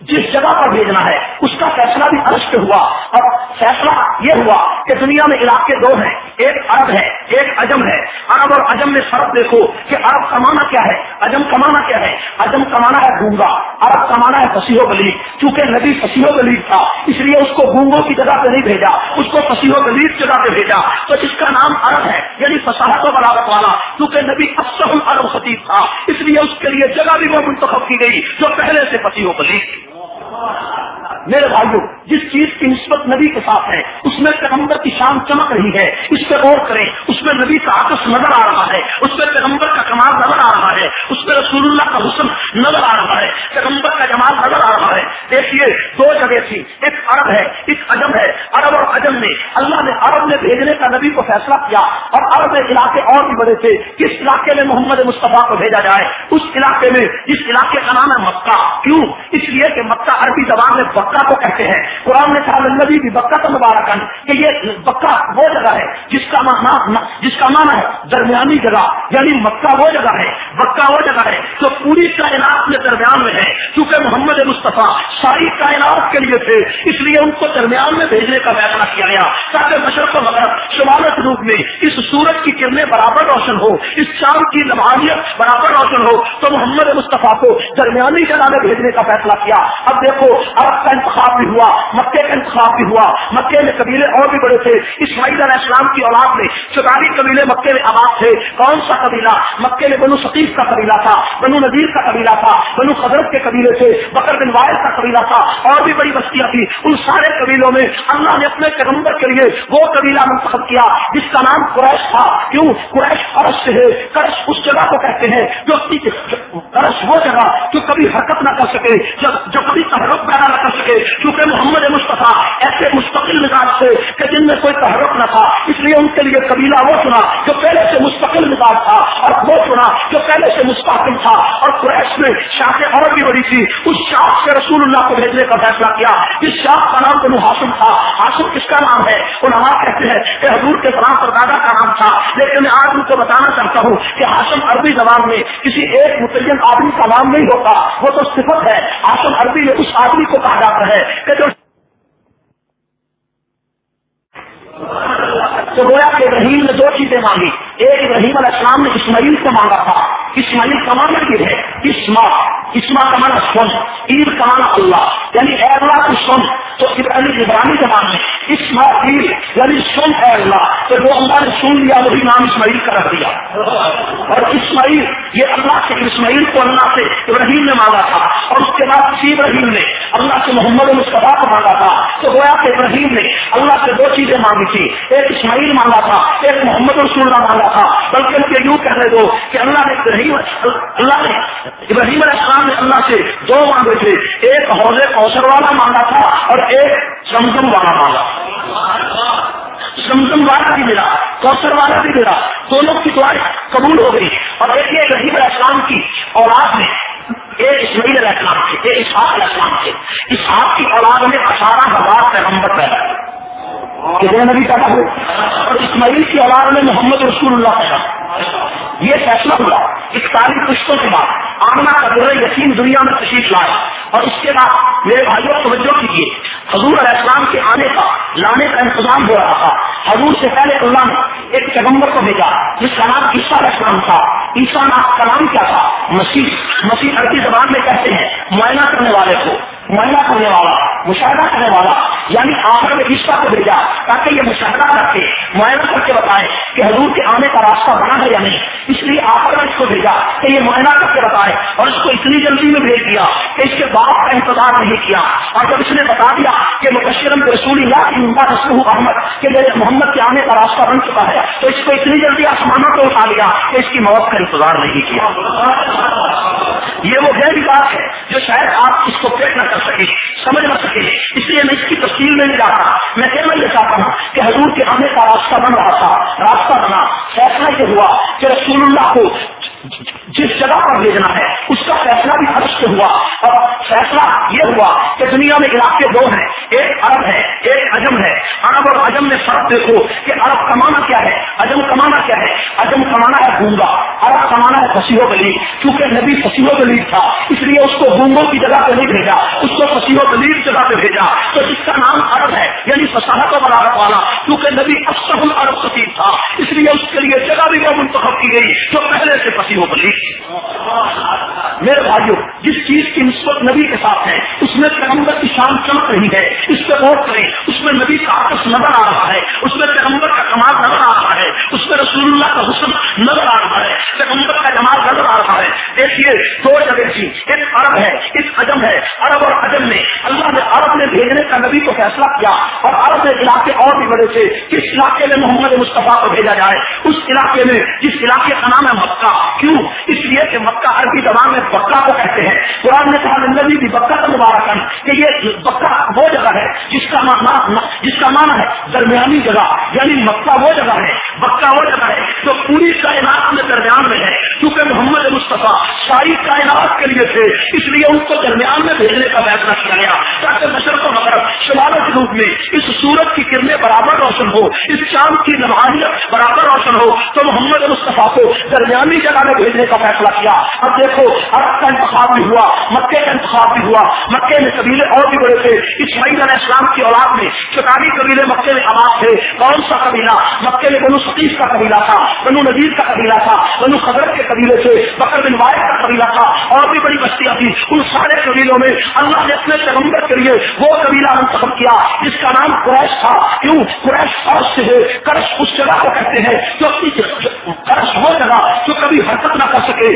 جس جگہ پر بھیجنا ہے اس کا فیصلہ بھی عرش پہ ہوا. اور فیصلہ یہ ہوا کہ دنیا میں علاقے 2 ہیں, ایک عرب ہے ایک عجم ہے. عرب اور عجم میں فرق دیکھو کہ عرب کا معنی کیا ہے, عجم کا معنی کیا ہے. عجم کا معنی ہے گونگا, عرب کا معنی ہے فصیح و بلیغ. چونکہ نبی فصیح و بلیغ تھا اس لیے اس کو گونگوں کی جگہ پہ نہیں بھیجا, اس کو فصیح و بلیغ جگہ پہ بھیجا. تو اس کا نام عرب ہے یعنی فصاحت و بلاغت والا. کیونکہ نبی افصح العرب خطیب تھا اس لیے اس کے لیے جگہ بھی وہ منتخب کی گئی جو پہلے سے فصیح و بلیغ تھی. میرے بھائیوں، جس چیز کی نسبت نبی کے ساتھ ہے اس میں پیغمبر کی شان چمک رہی ہے، اس پہ غور کریں، اس میں نبی کا عکس نظر آ رہا ہے، اس میں پیغمبر کا کمال نظر آ رہا ہے، اس میں رسول اللہ کا حسن نظر آ رہا ہے، پیغمبر کا جمال نظر آ رہا ہے۔ دیکھیے دو جگہ تھی، ایک عرب ہے ایک عجم ہے۔ عرب اور عجم میں اللہ نے عرب میں بھیجنے کا نبی کو فیصلہ کیا، اور عرب میں علاقے اور بھی بڑے تھے، کس علاقے میں محمد مصطفیٰ کو بھیجا جائے، اس علاقے میں جس علاقے کا نام ہے مکہ۔ کیوں؟ اس لیے کہ مکہ عربی زبان میں بکہ کو کہتے ہیں۔ قرآن نے کہا نبی بھی بکہ کا مبارکن، کہ یہ بکہ وہ جگہ ہے جس کا معنی ہے درمیانی جگہ، یعنی مکہ وہ جگہ ہے، بکہ وہ جگہ ہے جو پوری کائنات میں درمیان میں ہے۔ کیونکہ محمد مصطفیٰ ساری کائنات کے لیے تھے، اس لیے ان کو درمیان میں بھیجنے کا فیصلہ کیا گیا، تاکہ مشرق و مغرب شمال جنوب میں اس سورج کی کرنیں برابر روشن ہو، اس شام کی لمحالیت برابر روشن ہو، تو محمد مصطفیٰ کو درمیانی جگہ میں بھیجنے کا فیصلہ کیا۔ اب دیکھو عرب کا انتخاب بھی ہوا، مکے کا انتخاب بھی ہوا۔ مکے میں قبیلے اور بھی بڑے تھے، اسماعیل علیہ السلام کی اولاد میں 44 قبیلے مکے میں آباد تھے۔ کون سا قبیلہ؟ مکے میں بنو ثقیف کا قبیلہ تھا، بنو نذیر کا قبیلہ تھا، بنو خزرج کے قبیلے تھے، بکر بن وائل کا قبیلہ تھا، اور بھی بڑی بستیاں تھی۔ ان سارے قبیلوں میں اللہ نے اپنے پیغمبر کے لیے وہ قبیلہ منتخب کیا جس کا نام قریش تھا۔ کیوں؟ قریش فرش سے ہے، کرش اس جگہ کو کہتے ہیں جو کرش وہ جگہ جو کبھی حرکت نہ کر سکے، جو کبھی تحرک پیدا نہ کر سکے، کیونکہ محمد مصطفیٰ ایسے مستقل مزاج سے کہ جن میں کوئی تحرک نہ تھا، اس لیے ان کے لیے قبیلہ وہ چنا جو پہلے سے مستقل مزاج تھا، اور وہ چنا جو پہلے سے مستحکم تھا۔ اور قریش میں شاخیں اور بھی بڑی تھی، اس شاخ سے رسول اللہ کو بھیجنے کا فیصلہ کیا۔ اس شاخ کا نام بنو ہاشم تھا۔ ہاشم کس کا نام ہے؟ علماء کہتے ہیں کہ حضور کے فرام پر دادا کا نام تھا، لیکن میں آج ان کو بتانا چاہتا ہوں کہ ہاشم عربی زبان میں کسی ایک متعین آدمی کا نام نہیں ہوتا، وہ تو صفت ہے۔ ہاشم عربی میں اس آدمی کو کہا جاتا ہے کہ جو تو گویا کہ ابراہیم نے دو چیزیں مانگی، ایک ابراہیم علیہ السلام نے اسماعیل کو مانگا تھا۔ اسماعیل کا معنی ہے اسما کا معنی سن، عید کا معنی اللہ، یعنی اے اللہ تو سن۔ تو عبرانی زبان میں اسماعیل یعنی سن اے اللہ، تو جو اللہ نے سن لیا وہی نام اسماعیل کا رکھ دیا۔ اور اسماعیل یہ اللہ سے، اسماعیل کو اللہ سے ابراہیم نے مانگا تھا، اور اس کے بعد اسی ابراہیم نے اللہ سے محمد مصطفیٰ کو مانگا تھا۔ تو گویا کہ ابراہیم نے اللہ سے دو چیزیں مانگی تھی، ایک اسماعیل مانگا تھا، ایک محمد رسول اللہ مانگا تھا۔ بلکہ ان کے یوں کہنے دو کہ اللہ نے ابراہیم علیہ السلام نے اللہ سے دو مانگے تھے، ایک حوض کوثر والا مانگا تھا اور ایک زمزم والا مانگا۔ زمزم والا بھی ملا، کوثر والا بھی ملا، دونوں کی دعائیں قبول ہو گئی۔ اور دیکھیے ابراہیم علیہ السلام کی اولاد میں ایک اسماعیل علیہ السلام تھے، ایک اسحاق علیہ السلام تھے۔ اسحاق کی اولاد میں 18,000 پیغمبر پیدا ہوئے، کتنے نبی پیدا ہوئے؟ اور اسماعیل کی اولاد میں محمد رسول اللہ پیدا ہوئے۔ یہ فیصلہ ہوا 41 پشتوں کے بعد آمنہ کا در یتیم دنیا میں تشریف لائے، اور اس کے بعد میرے بھائیوں توجہ کیجیے، حضور علیہ السلام کے لانے کا انتظام ہو رہا تھا۔ حضور سے پہلے اللہ نے ایک پیغمبر کو بھیجا جس کا نام عیسیٰ علیہ السلام تھا۔ عیسیٰ کا نام کیا تھا؟ مسیح عربی زبان میں کہتے ہیں معائنہ کرنے والے کو، معائنہ کرنے والا، مشاہدہ کرنے والا، یعنی آخر میں عیسیٰ کو بھیجا تاکہ یہ مشاہدہ کر کے معائنہ کر کے بتائے کہ حضور کے آنے کا راستہ بنا ہے یا نہیں۔ اس لیے آخر میں اس کو بھیجا کہ یہ معائنہ کر کے بتائے، اور اس کو اتنی جلدی میں بھیج دیا کہ اس کے باپ کا انتظار نہیں کیا۔ اور جب اس نے بتا دیا کہ مبشرا برسول اللہ کی اسمہ احمد کہ محمد کے آنے کا راستہ بن چکا ہے، تو اس کو اتنی جلدی آسمانوں کو اٹھا لیا کہ اس کی موت کا انتظار نہیں کیا۔ یہ وہ غیبی بات ہے جو شاید آپ اس کو پیش نہ کر سکے، سمجھ نہ سکے، اس لیے میں اس کی تفصیل میں نہیں جاتا۔ میں کہنا یہ چاہتا ہوں کہ حضور کے آنے کا راستہ بن رہا تھا، راستہ بنا، فیصلہ یہ ہوا کہ رسول اللہ کو جس جگہ پر بھیجنا ہے اس کا فیصلہ بھی عرب سے ہوا، اور فیصلہ یہ ہوا کہ دنیا میں علاقے دو ہیں، ایک عرب ہے ایک عجم ہے۔ عرب اور عجم میں فرق دیکھو کہ عرب کا معنی کیا ہے، عجم کا معنی کیا ہے۔ عجم کا معنی ہے گونگا، عرب کا معنی ہے فصیح و بلیغ۔ کیونکہ نبی فصیح و بلیغ تھا اس لیے اس کو گونگوں کی جگہ پہ نہیں بھیجا، اس کو فصیح و بلیغ جگہ پہ بھیجا۔ تو جس کا نام عرب ہے یعنی فصاحت و بلاغت والا، کیونکہ نبی افصح العرب خطیب تھا اس لیے اس کے لیے جگہ بھی وہ منتخب کی گئی جو پہلے سے فصیح و بلیغ۔ میرے بھائیوں، جس چیز کی نسبت نبی کے ساتھ ہے اس میں پیغمبر کی شان چمک رہی ہے، اس پہ غور کریں، اس میں نبی کا عکس نظر آ رہا ہے، اس میں پیغمبر کا کمال نظر آ رہا ہے، اس میں رسول اللہ کا حسن نظر آ رہا ہے، پیغمبر کا جمال نظر آ رہا ہے۔ دیکھیے دو جگہ تھی، ایک عرب ہے ایک عجم ہے. عرب اور عجم میں اللہ نے عرب نے بھیجنے کا نبی کو فیصلہ کیا اور عرب کے علاقے اور بھی بڑے تھے. کس علاقے میں محمد مصطفیٰ کو بھیجا جائے؟ اس علاقے میں جس علاقے کا نام ہے مکہ. کیوں؟ اس لیے کہ مکہ عربی زبان میں بکہ کو کہتے ہیں. قرآن نے کہا نبی بھی بکہ کا مبارکن کہ یہ بکہ وہ جگہ ہے جس کا معنی ہے درمیانی جگہ، یعنی مکہ وہ جگہ ہے، بکہ وہ جگہ ہے جو پوری کائنات میں درمیان میں ہے. کیونکہ محمد مصطفیٰ ساری کائنات کے لیے تھے، اس لیے ان کو درمیان میں بھیجنے کا فیصلہ کیا گیا تاکہ مشرق و مغرب شمال و جنوب میں اس سورج کی کرنیں برابر روشن ہو، اس چاند کی لمحات برابر روشن ہو. تو محمد مصطفیٰ کو درمیانی جگہ میں بھیجنے کا فیصلہ کیا. اب دیکھو عرب کا انتخاب بھی ہوا، مکے کا انتخاب بھی ہوا. مکے میں قبیلے اور بھی بڑے تھے. اسماعیل علیہ السلام کی اولاد میں 44 قبیلے مکے میں آباد تھے. کون سا قبیلہ؟ مکے میں بنو ثقیف کا قبیلہ تھا، بنو نذیر کا قبیلہ تھا، بنو خزرج کے قبیلے تھے، بکر بن وائل کا قبیلہ تھا، اور بھی بڑی بستیاں تھی. ان سارے قبیلوں میں اللہ نے اپنے پیغمبر کے لیے وہ قبیلہ منتخب کیا جس کا نام قریش تھا. کیوں؟ قریش فرش سے ہے. کرش اس جگہ کو کہتے ہیں جو کرش وہ جگہ جو کبھی حرکت نہ کر سکے،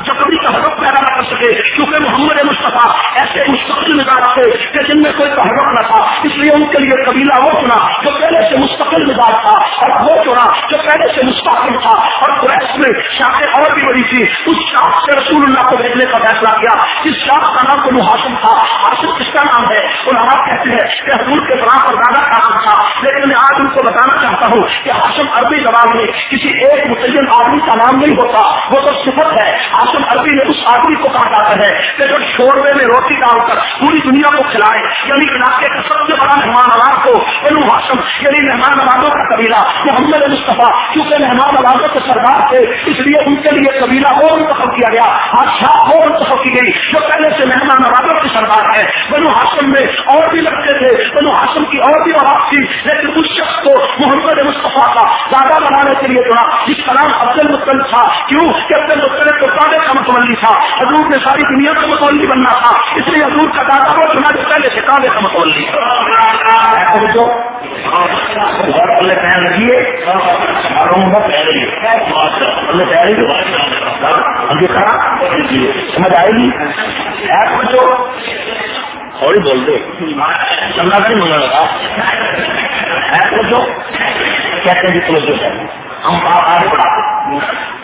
جو کبھی تحرک پیدا نہ کر سکے، کیونکہ محمد مصطفیٰ ایسے مستقل مزاج تھے کہ جن میں کوئی تحرک نہ تھا. اس لیے ان کے لیے قبیلہ وہ چنا جو پہلے سے مستقل مزاج تھا، اور وہ چنا جو پہلے سے مستقل تھا. اور قریش میں شاخیں اور بھی بڑی تھی. اس شاخ سے رسول اللہ کو بھیجنے کا فیصلہ کیا. اس شاخ کا نام بنو ہاشم تھا. ہاشم کس کا نام ہے؟ علماء کہتے ہیں کہ حضور کے فلاں اور دادا کا نام تھا. لیکن میں آج ان کو بتانا چاہتا ہوں کہ ہاشم عربی زبان میں کسی ایک متعین آدمی کا نام نہیں ہوتا، وہ تو صفت ہے. ہاشم عربی میں اس آدمی کو کہا جاتا ہے کہ جو شوربے میں روٹی ڈال کر پوری دنیا کو کھلائے. یعنی علاقے کا سب سے بڑا مہمان نواز کو بنو ہاشم، یعنی مہمان نوازوں کا قبیلہ محمد مصطفیٰ کیونکہ مہمان نوازوں کے سردار تھے، اس لیے ان کے لیے قبیلہ وہ منتخب کیا گیا، بادشاہ وہ منتخب کی گئی جو پہلے سے مہمان نوازوں کے سردار ہے. بنو ہاشم میں اور بھی لگتے تھے، بنو ہاشم کی اور بھی اولاد تھی، لیکن اس شخص کو محمد مصطفیٰ کا دادا بنانے کے لیے چنا جس کا نام عبد المطلب تھا. کیوں کہ عبد المطلب تو کعبے کا متولی تھا. حضور نے ساری دنیا کا متولی بننا تھا، اس لیے حضور کا دادا وہ چنا جو پہلے سے کعبے کا متولی تھا. سمجھ آئے گی؟ تھوڑی بول دے چندہ نہیں منگا لگا کہتے ہیں جی ہم بات آگے بڑھاتے.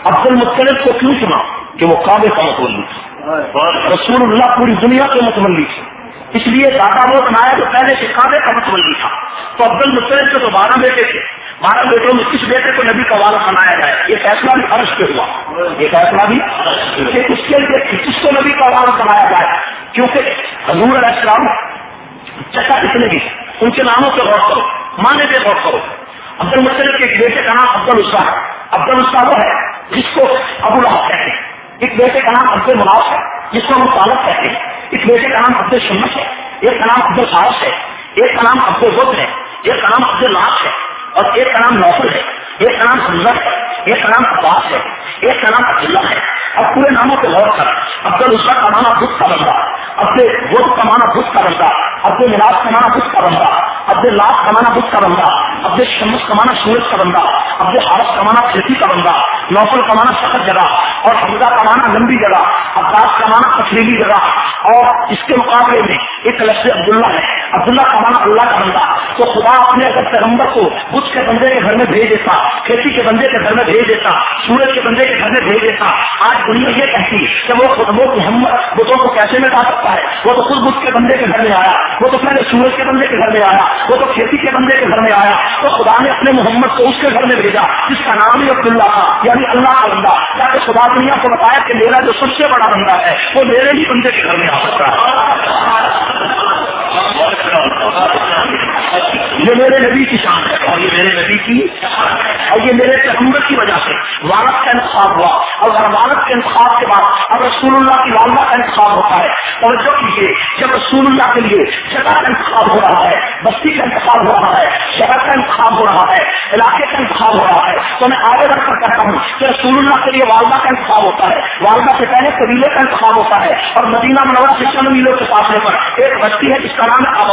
عبد المطلب کو کیوں چنا کہ وہ کعبے کا متولی تھا، رسول اللہ پوری دنیا کے متولی تھے، اس لیے دادا وہ بنایا جو پہلے سے کعبے کا متولی تھا. تو عبد المطلب کے تو 12 بیٹے تھے، 12 بیٹوں میں کس بیٹے کو نبی کا وارث بنایا جائے؟ یہ فیصلہ بھی عرش پہ ہوا، یہ فیصلہ بھی کہ اس کے لیے کس کو نبی کا وارث بنایا جائے. کیونکہ حضور علیہ السلام چچا کتنے بھی ان کے ناموں پہ غور کرو، مانے پہ غور کرو. عبد المطلب کے ایک بیٹے کا نام عبد العزیٰ ہے. عبد العزیٰ وہ ہے جس کو ابو لہب کہتے ہیں. ایک بیٹے کا نام عبد المناف ہے جس کو ابو طالب کہتے ہیں. ایک بیٹے کا نام عبد الشمس ہے، ایک کا نام عبد الحارث ہے، ایک کا نام عبد البدر ہے، ایک کا نام عبد الناس ہے، اور ایک کا نام نوفل ہے، ایک کا نام حمزہ ہے، ایک کا نام عباس ہے، ایک کا نام عبداللہ ہے. اب پورے ناموں پہ غور کر. عبد العزیٰ کا معنی بدھ کا بندہ، عبد البدر کا معنی بدھ کا بندہ، عبد المناف کا معنی بدھ کا بندہ، عبد الناس کا معنی بدھ کا بندہ، عبد الشمس کا معنی سورج کا بندہ، عبد الحارث کا معنی کھیتی کا بندہ، نوفل کا معنی سخت جگہ، اور حمزہ کا معنی لمبی جگہ، عباس کا معنی پتھریلی جگہ. اور اس کے مقابلے میں ایک لفظ عبداللہ ہے، عبداللہ کا معنی اللہ کا بندہ. تو خدا اپنے اگر پیغمبر کو بدھ کے بندے کے گھر میں بھیج دیتا، کھیتی کے بندے کے گھر میں بھیج دیتا، سورج کے بندے کے گھر میں بھیج دیتا. آج دنیا یہ کہتی کہ وہ محمد بتوں کو کیسے مٹا سکتا ہے؟ وہ تو خود بدھ کے بندے کے گھر میں آیا، وہ تو پہلے سورج کے بندے کے گھر میں آیا، وہ تو کھیتی کے بندے کے گھر میں آیا. تو خدا نے اپنے محمد کو اس کے گھر میں بھیجا جس کا نام ہی عبداللہ تھا، یعنی اللہ کا بندہ، تاکہ خدا دنیا کو بتایا کہ میرا جو سب سے بڑا بندہ ہے وہ میرے ہی بندے کے گھر میں آ سکتا ہے. یہ میرے نبی کی شان ہے، اور یہ میرے نبی کی اور یہ میرے پیغمبر کی وجہ سے وارث کا انتخاب ہوا. اور وارث کے انتخاب کے بعد اب رسول اللہ کی والدہ کا انتخاب ہوتا ہے. توجہ کیجیے، جب رسول اللہ کے لیے جگہ کا انتخاب ہو رہا ہے، بستی کا انتخاب ہو رہا ہے، شہر کا انتخاب ہو رہا ہے، علاقے کا انتخاب ہو رہا ہے، تو میں آگے بڑھ کر کہتا ہوں کہ رسول اللہ کے لیے والدہ کا انتخاب ہوتا ہے. والدہ سے پہلے قبیلے کا انتخاب ہوتا ہے. اور مدینہ منورہ سے چند میلوں کے فاصلے پر ایک بستی ہے جس کا نام ہے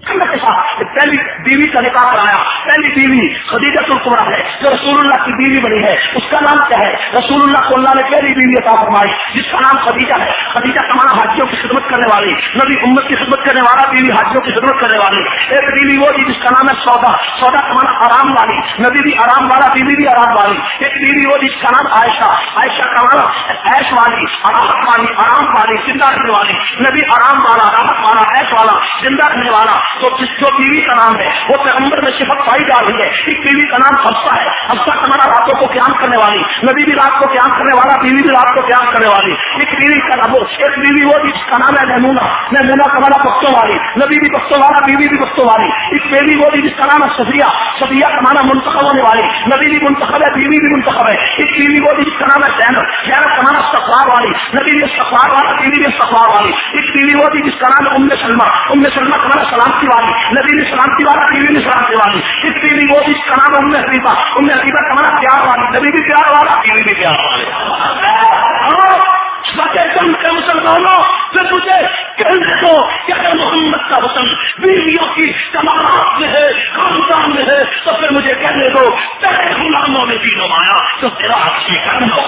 کے ساتھ پہلی بیوی کا نکاح کرایا. پہلی بیوی خدیجہ الکبریٰ ہے جو رسول اللہ کی بیوی بنی ہے. اس کا نام کیا ہے؟ رسول اللہ کو اللہ نے پہلی بیوی عطا فرمائی جس کا نام خدیجہ ہے. خدیجہ کا معنی حاجیوں کی خدمت کرنے والی, نبی امت کی خدمت کرنے والا, بیوی حاجیوں کی خدمت کرنے والی. ایک بیوی وہ تھی جس کا نام ہے سودا. سودا کا معنی آرام والی, نبی بھی آرام والا, بیوی بھی آرام والی. ایک بیوی وہ جس کا نام عائشہ. عائشہ کا معنی عیش والی, راحت والی, آرام والی, زندہ رہنے والی. نبی آرام والا, راحت والا, عیش والا, زندہ رہنے والا. تو جس جو بیوی کا نام ہے وہ پیغمبر میں صفت پائی جا رہی ہے. ایک بیوی کا نام حفصہ ہے. حفصہ کا معنی راتوں کو قیام کرنے والی, نبی بھی رات کو قیام کرنے والا, بیوی بھی رات کو قیام کرنے والی. ایک بیوی کا نام, ایک بیوی وہ جس کا نام ہے میمونہ. میمونہ کا معنی بختوں والی, نبی بھی بختوں والا, بیوی بھی بختوں والی. ایک بیوی وہ جس کا نام ہے صفیہ. صفیہ کا معنی منتخب ہونے والی, نبی بھی منتخب ہے, بیوی بھی منتخب ہے. ایک بیوی وہ جس کا نام ہے زینب. زینب کا معنی استغفار والی, نبی بھی استغفار والا, بیوی بھی استغفار والی. ایک بیوی وہ جس کا نام ہے ام سلمہ. ام سلمہ کا معنی سلامتی والی, نبی بھی سلامتی والا, بیوی بھی سلامتی والی. ایک بیوی وہ جس کا نام ہے ام حبیبہ. ام حبیبہ کا معنی پیار والی, نبی بھی پیار والا, بیوی بھی پیار والی. کے مسلمانوں پھر مجھے کہنے دو کہ اگر محمد کا وطن بیویوں کی جماعت میں ہے, خاندان میں ہے, تو پھر مجھے کہنے دو تیرے غلاموں میں بھی نمایا تو تیرا حق کر دو.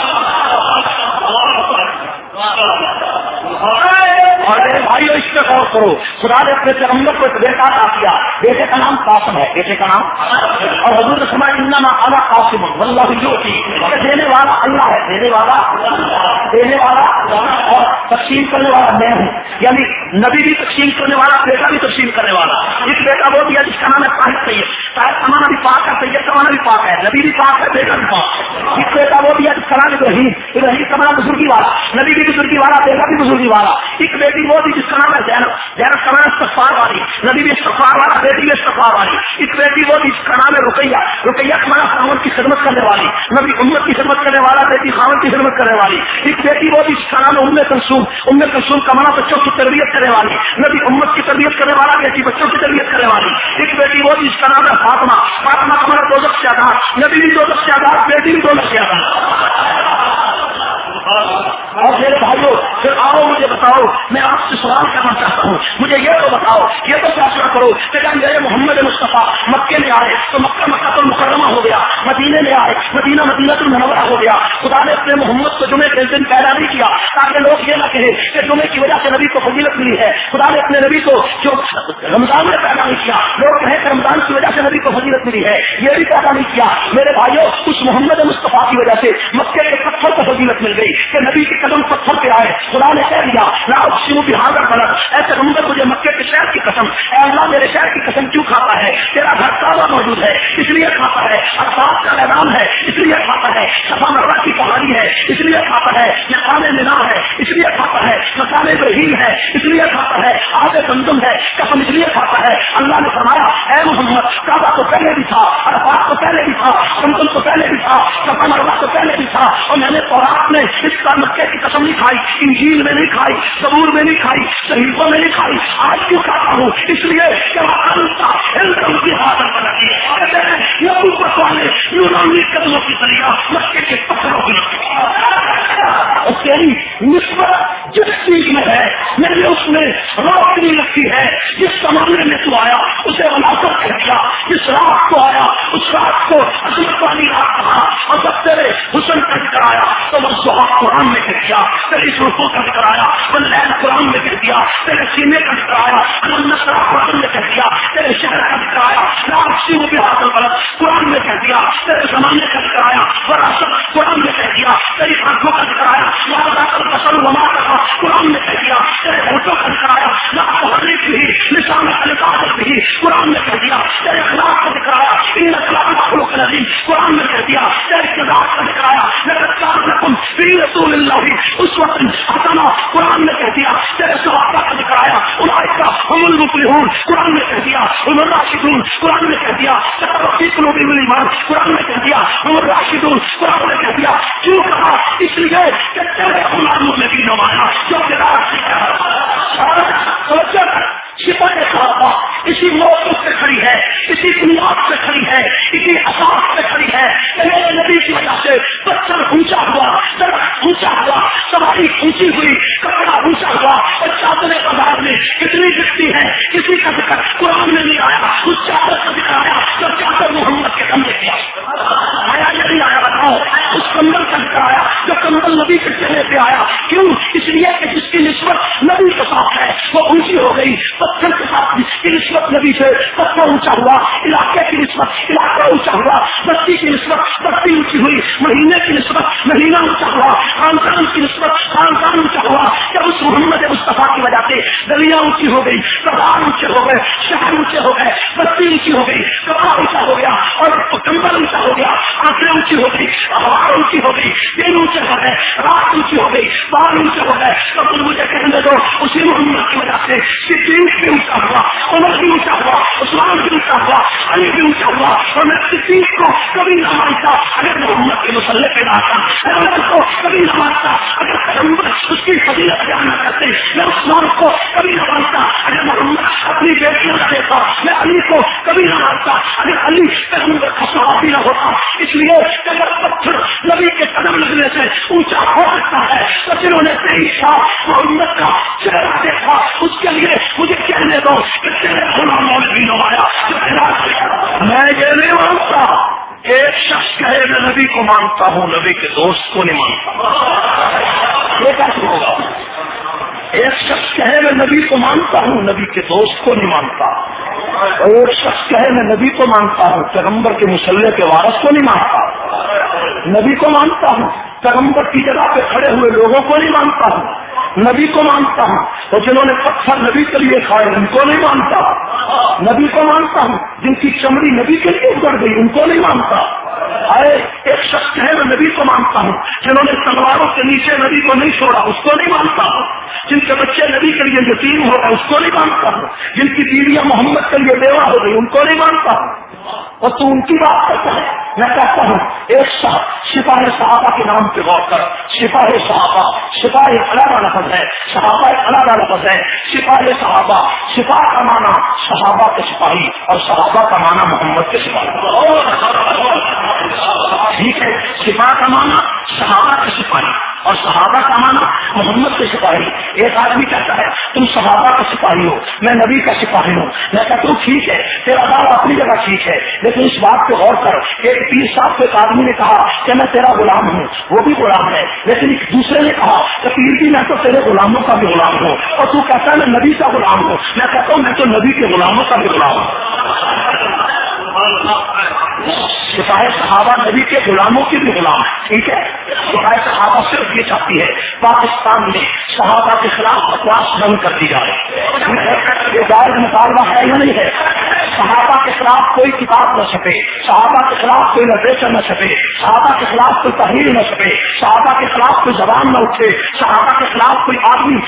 اور میرے بھائیو اس پہ غور کرو. خدا نے اپنے پیغمبر کو ایک بیٹا عطا کیا. بیٹے کا نام قاسم ہے, بیٹے کا نام, اور حضور نے فرمایا انما انا قاسم واللہ یؤتی. دینے والا اللہ ہے, دینے والا, دینے والا اور تقسیم کرنے والا میں ہوں. یعنی نبی بھی تقسیم کرنے والا, بیٹا بھی تقسیم کرنے والا. ایک بیٹا وہ دیا جس کا نام ہے طاہر طیب. طاہر کا معنی بھی پاک ہے, طیب کا معنی بھی پاک ہے, نبی بھی پاک ہے, بیٹا بھی پاک ہے. ایک بیٹا وہ دیا جس کا نام ابراہیم. ابراہیم کا معنی بزرگی والا, نبی بھی بزرگی والا, بیٹا بھی بزرگی والا. ایک بیٹی وہ تھی جس کا نام ہے زینب. زینب کا معنی استغفار والی, نبی بھی استغفار والا, بیٹی بھی استغفار والی. ایک بیٹی وہ تھی جس کا نام ہے رقیہ. رقیہ کا معنی خاوند کی خدمت کرنے والی, نبی امت کی خدمت کرنے والا, بیٹی خاوند کی خدمت کرنے والی. ایک بیٹی وہ تھی جس کا نام ہے ام کلثوم. ام کلثوم کا معنی بچوں کی تربیت کرنے والی, نبی امت کی تربیت کرنے والا, بیٹی بچوں کی تربیت کرنے والی. ایک بیٹی وہ تھی جس کا نام ہے فاطمہ. فاطمہ کا معنی دوزخ سے آزاد, نبی بھی دوزخ سے آزاد, بیٹی بھی دوزخ سے آزاد. اور میرے بھائیوں پھر آؤ مجھے بتاؤ, میں آپ سے سوال کرنا چاہتا ہوں, مجھے یہ تو بتاؤ, یہ تو فیصلہ کرو کہ جب میرے محمد مصطفیٰ مکے میں آئے تو مکہ مکہ المکرمہ ہو گیا, مدینے میں آئے مدینہ مدینہ المنورہ ہو گیا. خدا نے اپنے محمد کو جمعے کے دن پیدا نہیں کیا تاکہ لوگ یہ نہ کہیں کہ جمعے کی وجہ سے نبی کو فضیلت ملی ہے. خدا نے اپنے نبی کو جو رمضان میں پیدا نہیں کیا لوگ کہیں کہ رمضان کی وجہ سے نبی کو فضیلت ملی ہے, یہ بھی پیدا نہیں کیا. میرے بھائیوں اس محمد مصطفیٰ کی وجہ سے مکے کے پتھر کو فضیلت مل گئی کہ نبی کے قدم پتھر پہ آئے. خدا نے کہہ دیا لا اقسم بہذا البلد, ایسے پیغمبر مجھے مکے کے شہر کی قسم, اے اللہ میرے شہر کی قسم کیوں کھاتا ہے؟ تیرا گھر کعبہ موجود ہے اس لیے کھاتا ہے, عرفات کا میدان ہے اس لیے کھاتا ہے, صفا مروا کی پہاڑی ہے اس لیے کھاتا ہے, مقام منا ہے اس لیے کھاتا ہے, مقام ابراہیم ہے اس لیے کھاتا ہے, آب زمزم ہے قسم اس لیے کھاتا ہے. اللہ نے فرمایا اے محمد کعبہ تو پہلے بھی تھا, عرفات تو پہلے بھی تھا, زمزم تو پہلے بھی تھا, صفا مروا تو پہلے بھی تھا, اور میں نے تورات میں اس کا مکے کی قسم نہیں کھائی, انجیل میں نہیں کھائی, زبور میں نہیں کھائی, صحیفوں میں نہیں کھائی. آج کیوں کھاتا ہوں؟ اس لیے کہ یونانی قدموں کی طریقہ مکے کے پتھروں کی اور تیری نسبت جس چیز میں ہے میرے اس میں روشنی لگتی ہے. جس زمانے میں تو آیا اسے ولاقت کر دیا, جس رات کو آیا اس رات کو عظمت والی رات کہا, اور جب تیرے حسن کا ذکر آیا تو وہ سہاگ قرآن میں کہہ دیا, تیری شروع کا ذکر آیا وہ لیل قرآن میں کہہ دیا, تیرے سینے کا ذکر آیا نسرا قرآن میں کہہ دیا, تیرے شہر کا ذکر آیا لاپسی وہ بہار البلد قرآن میں کہہ دیا, تیرے زمانے کا ذکر آیا وراثت قرآن میں کہہ دیا, تیری آنکھوں کا ذکر آیا فصل وما کا قرآن میں کہہ دیا, تیرے ہوٹوں کا ذکر آیا حریف بھی نشان القاعد بھی قرآن میں کہہ دیا, تیرے اخلاق کا ذکر آیا ان اخلاق مخلوق العظیم قرآن میں کہہ دیا, تیرے کردار کا ذکر آیا لقد كان لكم في رسول الله اسوة حسنة قرآن میں کہہ دیا, تیرے صحابہ کا ذکر آیا اولئک هم المفلحون قرآن میں کہہ دیا, هم الراشدون قرآن میں کہہ دیا, في قلوبهم الایمان قرآن میں کہہ دیا, هم الراشدون قرآن میں کہہ دیا. کیوں کہا؟ اس لیے کہ تیرے غلاموں نے بھی نمایا جو تیرا صفت صحابہ اسی موقع سے کھڑی ہے, اسی بنیاد سے کھڑی ہے, اسی اساس سے کھڑی ہے کہ میرے نبی کی وجہ سے پتھر اونچا ہوا, درخت اونچا ہوا, سواری اونچی ہوئی, کپڑا اونچا ہوا, اور چادر سورہ بازار میں کتنی دکھتی ہے، کسی کا ذکر قرآن میں نہیں آیا، اس چادر کا ذکر آیا جو چادر محمد کے کندھے پہ آیا یا نہیں آیا بتاؤ؟ اس کمبل کا ذکر آیا جو کمبل نبی کے چہرے پہ آیا، کیوں؟ اس لیے کہ جس کی نسبت نبی کے ساتھ ہے وہ اونچی ہو گئی، پتھر کے ساتھ جس کی نسبت نبی سے پتھر اونچا ہوا، علاقے کی نسبت علاقہ اونچا ہوا، بستی کی نسبت بستی اونچی ہوئی، مہینے کی نسبت مہینہ اونچا ہوا، خاندان کی نسبت خاندان اونچا ہوا۔ جب اس محمد مصطفیٰ کی وجہ سے گلیاں اونچی ہو گئی، پہاڑ اونچے ہو گئے، شہر اونچے ہو گئے، بستی اونچی ہو گئی، کپڑا اونچا ہو گیا اور کمبل اونچا ہو گیا، آنکھیں اونچی ہو گئی، ہوا اونچی ہو گئی، دن اونچے ہو گئے، رات اونچی ہو گئی، بال اونچے ہو گئے، تو پھر مجھے کہنے دو اسی محمد کی وجہ سے صدیق بھی اونچا ہوا، عمر بھی اونچا ہوا، عثمان بھی اونچا ہوا، علی بھی اونچا ہوا، اور میں صدیق کو کبھی نہ مانتا اگر محمد کے مسلح پہ آتا، عمر کو کبھی نہ مانتا اگر پیغمبر اس کی فضیلت بیان نہ کرتے، میں عثمان کو کبھی نہ مانتا اگر محمد اپنی بیٹیوں کا دیتا، میں علی کو کبھی نہ مانتا اگر علی پیغمبر کا صحابی نہ ہوتا۔ اس لیے اگر پتھر نبی کے قدم لگنے سے اونچا ہو سکتا ہے تو جنہوں نے 23 سال محمد کا چہرہ دیکھا اس کے لیے مجھے کہنے دو کہ تیرے غلام مولوی نمایا میں یہ نہیں مانتا۔ ایک شخص کہے میں نبی کو مانتا ہوں، نبی کے دوست کو نہیں مانتا، یہ کیسے ہوگا؟ ایک شخص کہے میں نبی کو مانتا ہوں، نبی کے دوست کو نہیں مانتا، اور ایک شخص کہے میں نبی کو مانتا ہوں، پیغمبر کے مسلح کے وارث کو نہیں مانتا۔ نبی کو مانتا ہوں، پیغمبر کی جگہ پہ کھڑے ہوئے لوگوں کو نہیں مانتا ہوں، نبی کو مانتا ہوں، اور جنہوں نے پتھر نبی کے لیے کھائے ان کو نہیں مانتا۔ نبی کو مانتا ہوں، جن کی چمڑی نبی کے لیے اگڑ گئی ان کو نہیں مانتا۔ ارے ایک شخص ہے میں نبی کو مانتا ہوں، جنہوں نے تلواروں کے نیچے نبی کو نہیں چھوڑا اس کو نہیں مانتا، جن کے بچے نبی کے لیے یتیم ہو گئے اس کو نہیں مانتا، جن کی بیویاں محمد کے لیے بیوہ ہو گئی ان کو نہیں مانتا، اور تو ان کی بات کرتا ہے۔ میں کہتا ہوں ایک سپاہ صحابہ کے نام پہ غور کر، سپاہ صحابہ، سپاہ ایک علیحدہ لفظ ہے، صحابہ ایک علیحدہ لفظ ہے، سپاہ صحابہ، سپاہ کا معنی صحابہ کے سپاہی اور صحابہ کا معنی محمد کے سپاہی، ٹھیک ہے؟ سپاہ کا معنی صحابہ کے سپاہی اور صحابہ کا معنی محمد کے سپاہی۔ ایک آدمی کہتا ہے تم صحابہ کا سپاہی ہو، میں نبی کا سپاہی ہوں، میں کہتا ہوں ٹھیک ہے تیرا بات اپنی جگہ ٹھیک ہے، لیکن اس بات پہ غور کر، ایک پیر صاحب کو ایک آدمی نے کہا کہ میں تیرا غلام ہوں، وہ بھی غلام ہے، لیکن ایک دوسرے نے کہا کہ پیر بھی میں تو تیرے غلاموں کا بھی غلام ہوں، اور تو کہتا ہے میں نبی کا غلام ہوں، میں کہتا ہوں میں تو نبی کے غلاموں کا بھی غلام ہوں۔ سپاہ صحابہ نبی کے غلاموں کی بھی غلام ہے، ٹھیک ہے؟ سپاہ صحابہ صرف یہ چاہتی ہے پاکستان میں صحابہ کے خلاف بکواس بند کر دی جائے، یہ جائز مطالبہ ہے یا نہیں ہے؟ صحابہ کے خلاف کوئی کتاب نہ چھپے، صحابہ کے خلاف کوئی لٹریچر نہ چھپے، صحابہ کے خلاف کوئی تحریر نہ چھپے، صحابہ کے خلاف کوئی زبان نہ اٹھے، صحابہ کے خلاف کوئی آدمی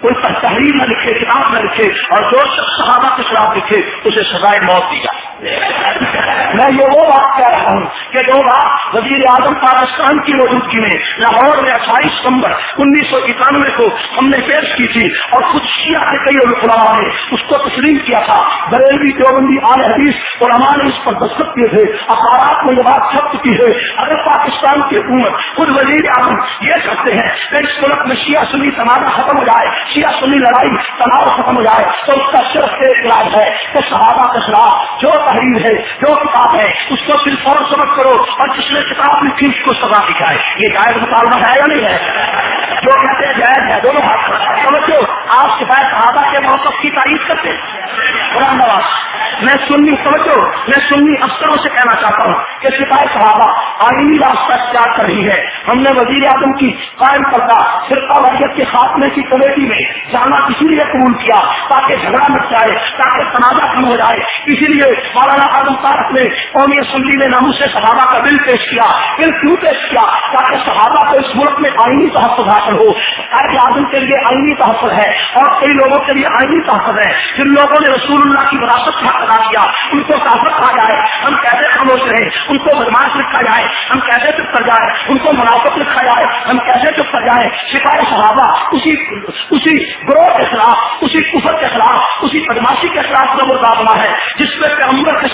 کوئی تحریر نہ لکھے، کتاب نہ لکھے، اور جو شخص صحابہ کے خلاف لکھے اسے سزائے موت دی جائے۔ میں یہ وہ بات کہہ رہا ہوں کہ جو بات وزیر اعظم پاکستان کی موجودگی میں لاہور میں 28 نومبر 1991 کو ہم نے پیش کی تھی، اور کچھ شیعہ کے کئی علماء نے اس کو تسلیم کیا تھا، بریلوی دیوبندی اہل حدیث علماء نے اس پر دستخط کیے تھے، اخبارات میں یہ بات چھپ چکی ہے۔ اگر پاکستان کی حکومت خود وزیر اعظم یہ کرتے ہیں کہ اس ملک میں شیعہ سنی تنازع ختم ہو جائے، شیعہ سنی لڑائی تناؤ ختم ہو جائے، تو اس کا صرف ایک علاج ہے کہ صحابہ کے خلاف جو تحریر ہے، جو کتاب ہے، اس کو صرف اور سبق کرو، اور جس نے کتاب لکھی اس کو سزا دکھائے۔ یہ جائز مطالبہ ہے یا نہیں ہے؟ جو کہتے ہیں جائز ہے دونوں ہاتھ سمجھو۔ آپ سپاہ صحابہ کے موقف کی تعریف کرتے قرآن نواز، میں سنی سمجھو، میں سنی افسروں سے کہنا چاہتا ہوں کہ سپاہ صحابہ آئینی راستہ اختیار کر رہی ہے۔ ہم نے وزیر اعظم کی قائم کردہ فرقہ واریت کے خاتمے کی کمیٹی میں جانا اسی لیے قبول کیا تاکہ جھگڑا مٹ جائے، تاکہ تنازع کم ہو جائے۔ اسی لیے مولانا اعظم طارق نے قومی اسمبلی میں ناموس صحابہ کا بل پیش کیا۔ بل کیوں پیش کیا؟ تاکہ صحابہ کو اس ملک میں آئینی تحفظ حاصل ہو۔ قائد اعظم کے لیے آئینی تحفظ ہے اور کئی لوگوں کے لیے آئینی تحفظ ہے۔ جن لوگوں نے رسول اللہ کی وراثت کا ادا کیا ان کو کافر کہا جائے، ہم کیسے خاموش رہیں؟ ان کو بدماش لکھا جائے، ہم کیسے چپ کر جائے؟ ان کو منافق لکھا جائے، ہم کیسے چپ کر جائیں؟ سپاہ صحابہ اسی گروہ کے خلاف، اسی کفر کے خلاف، اسی بدماشی کے خلاف زبردار ہے جس پہ پیغمبر کے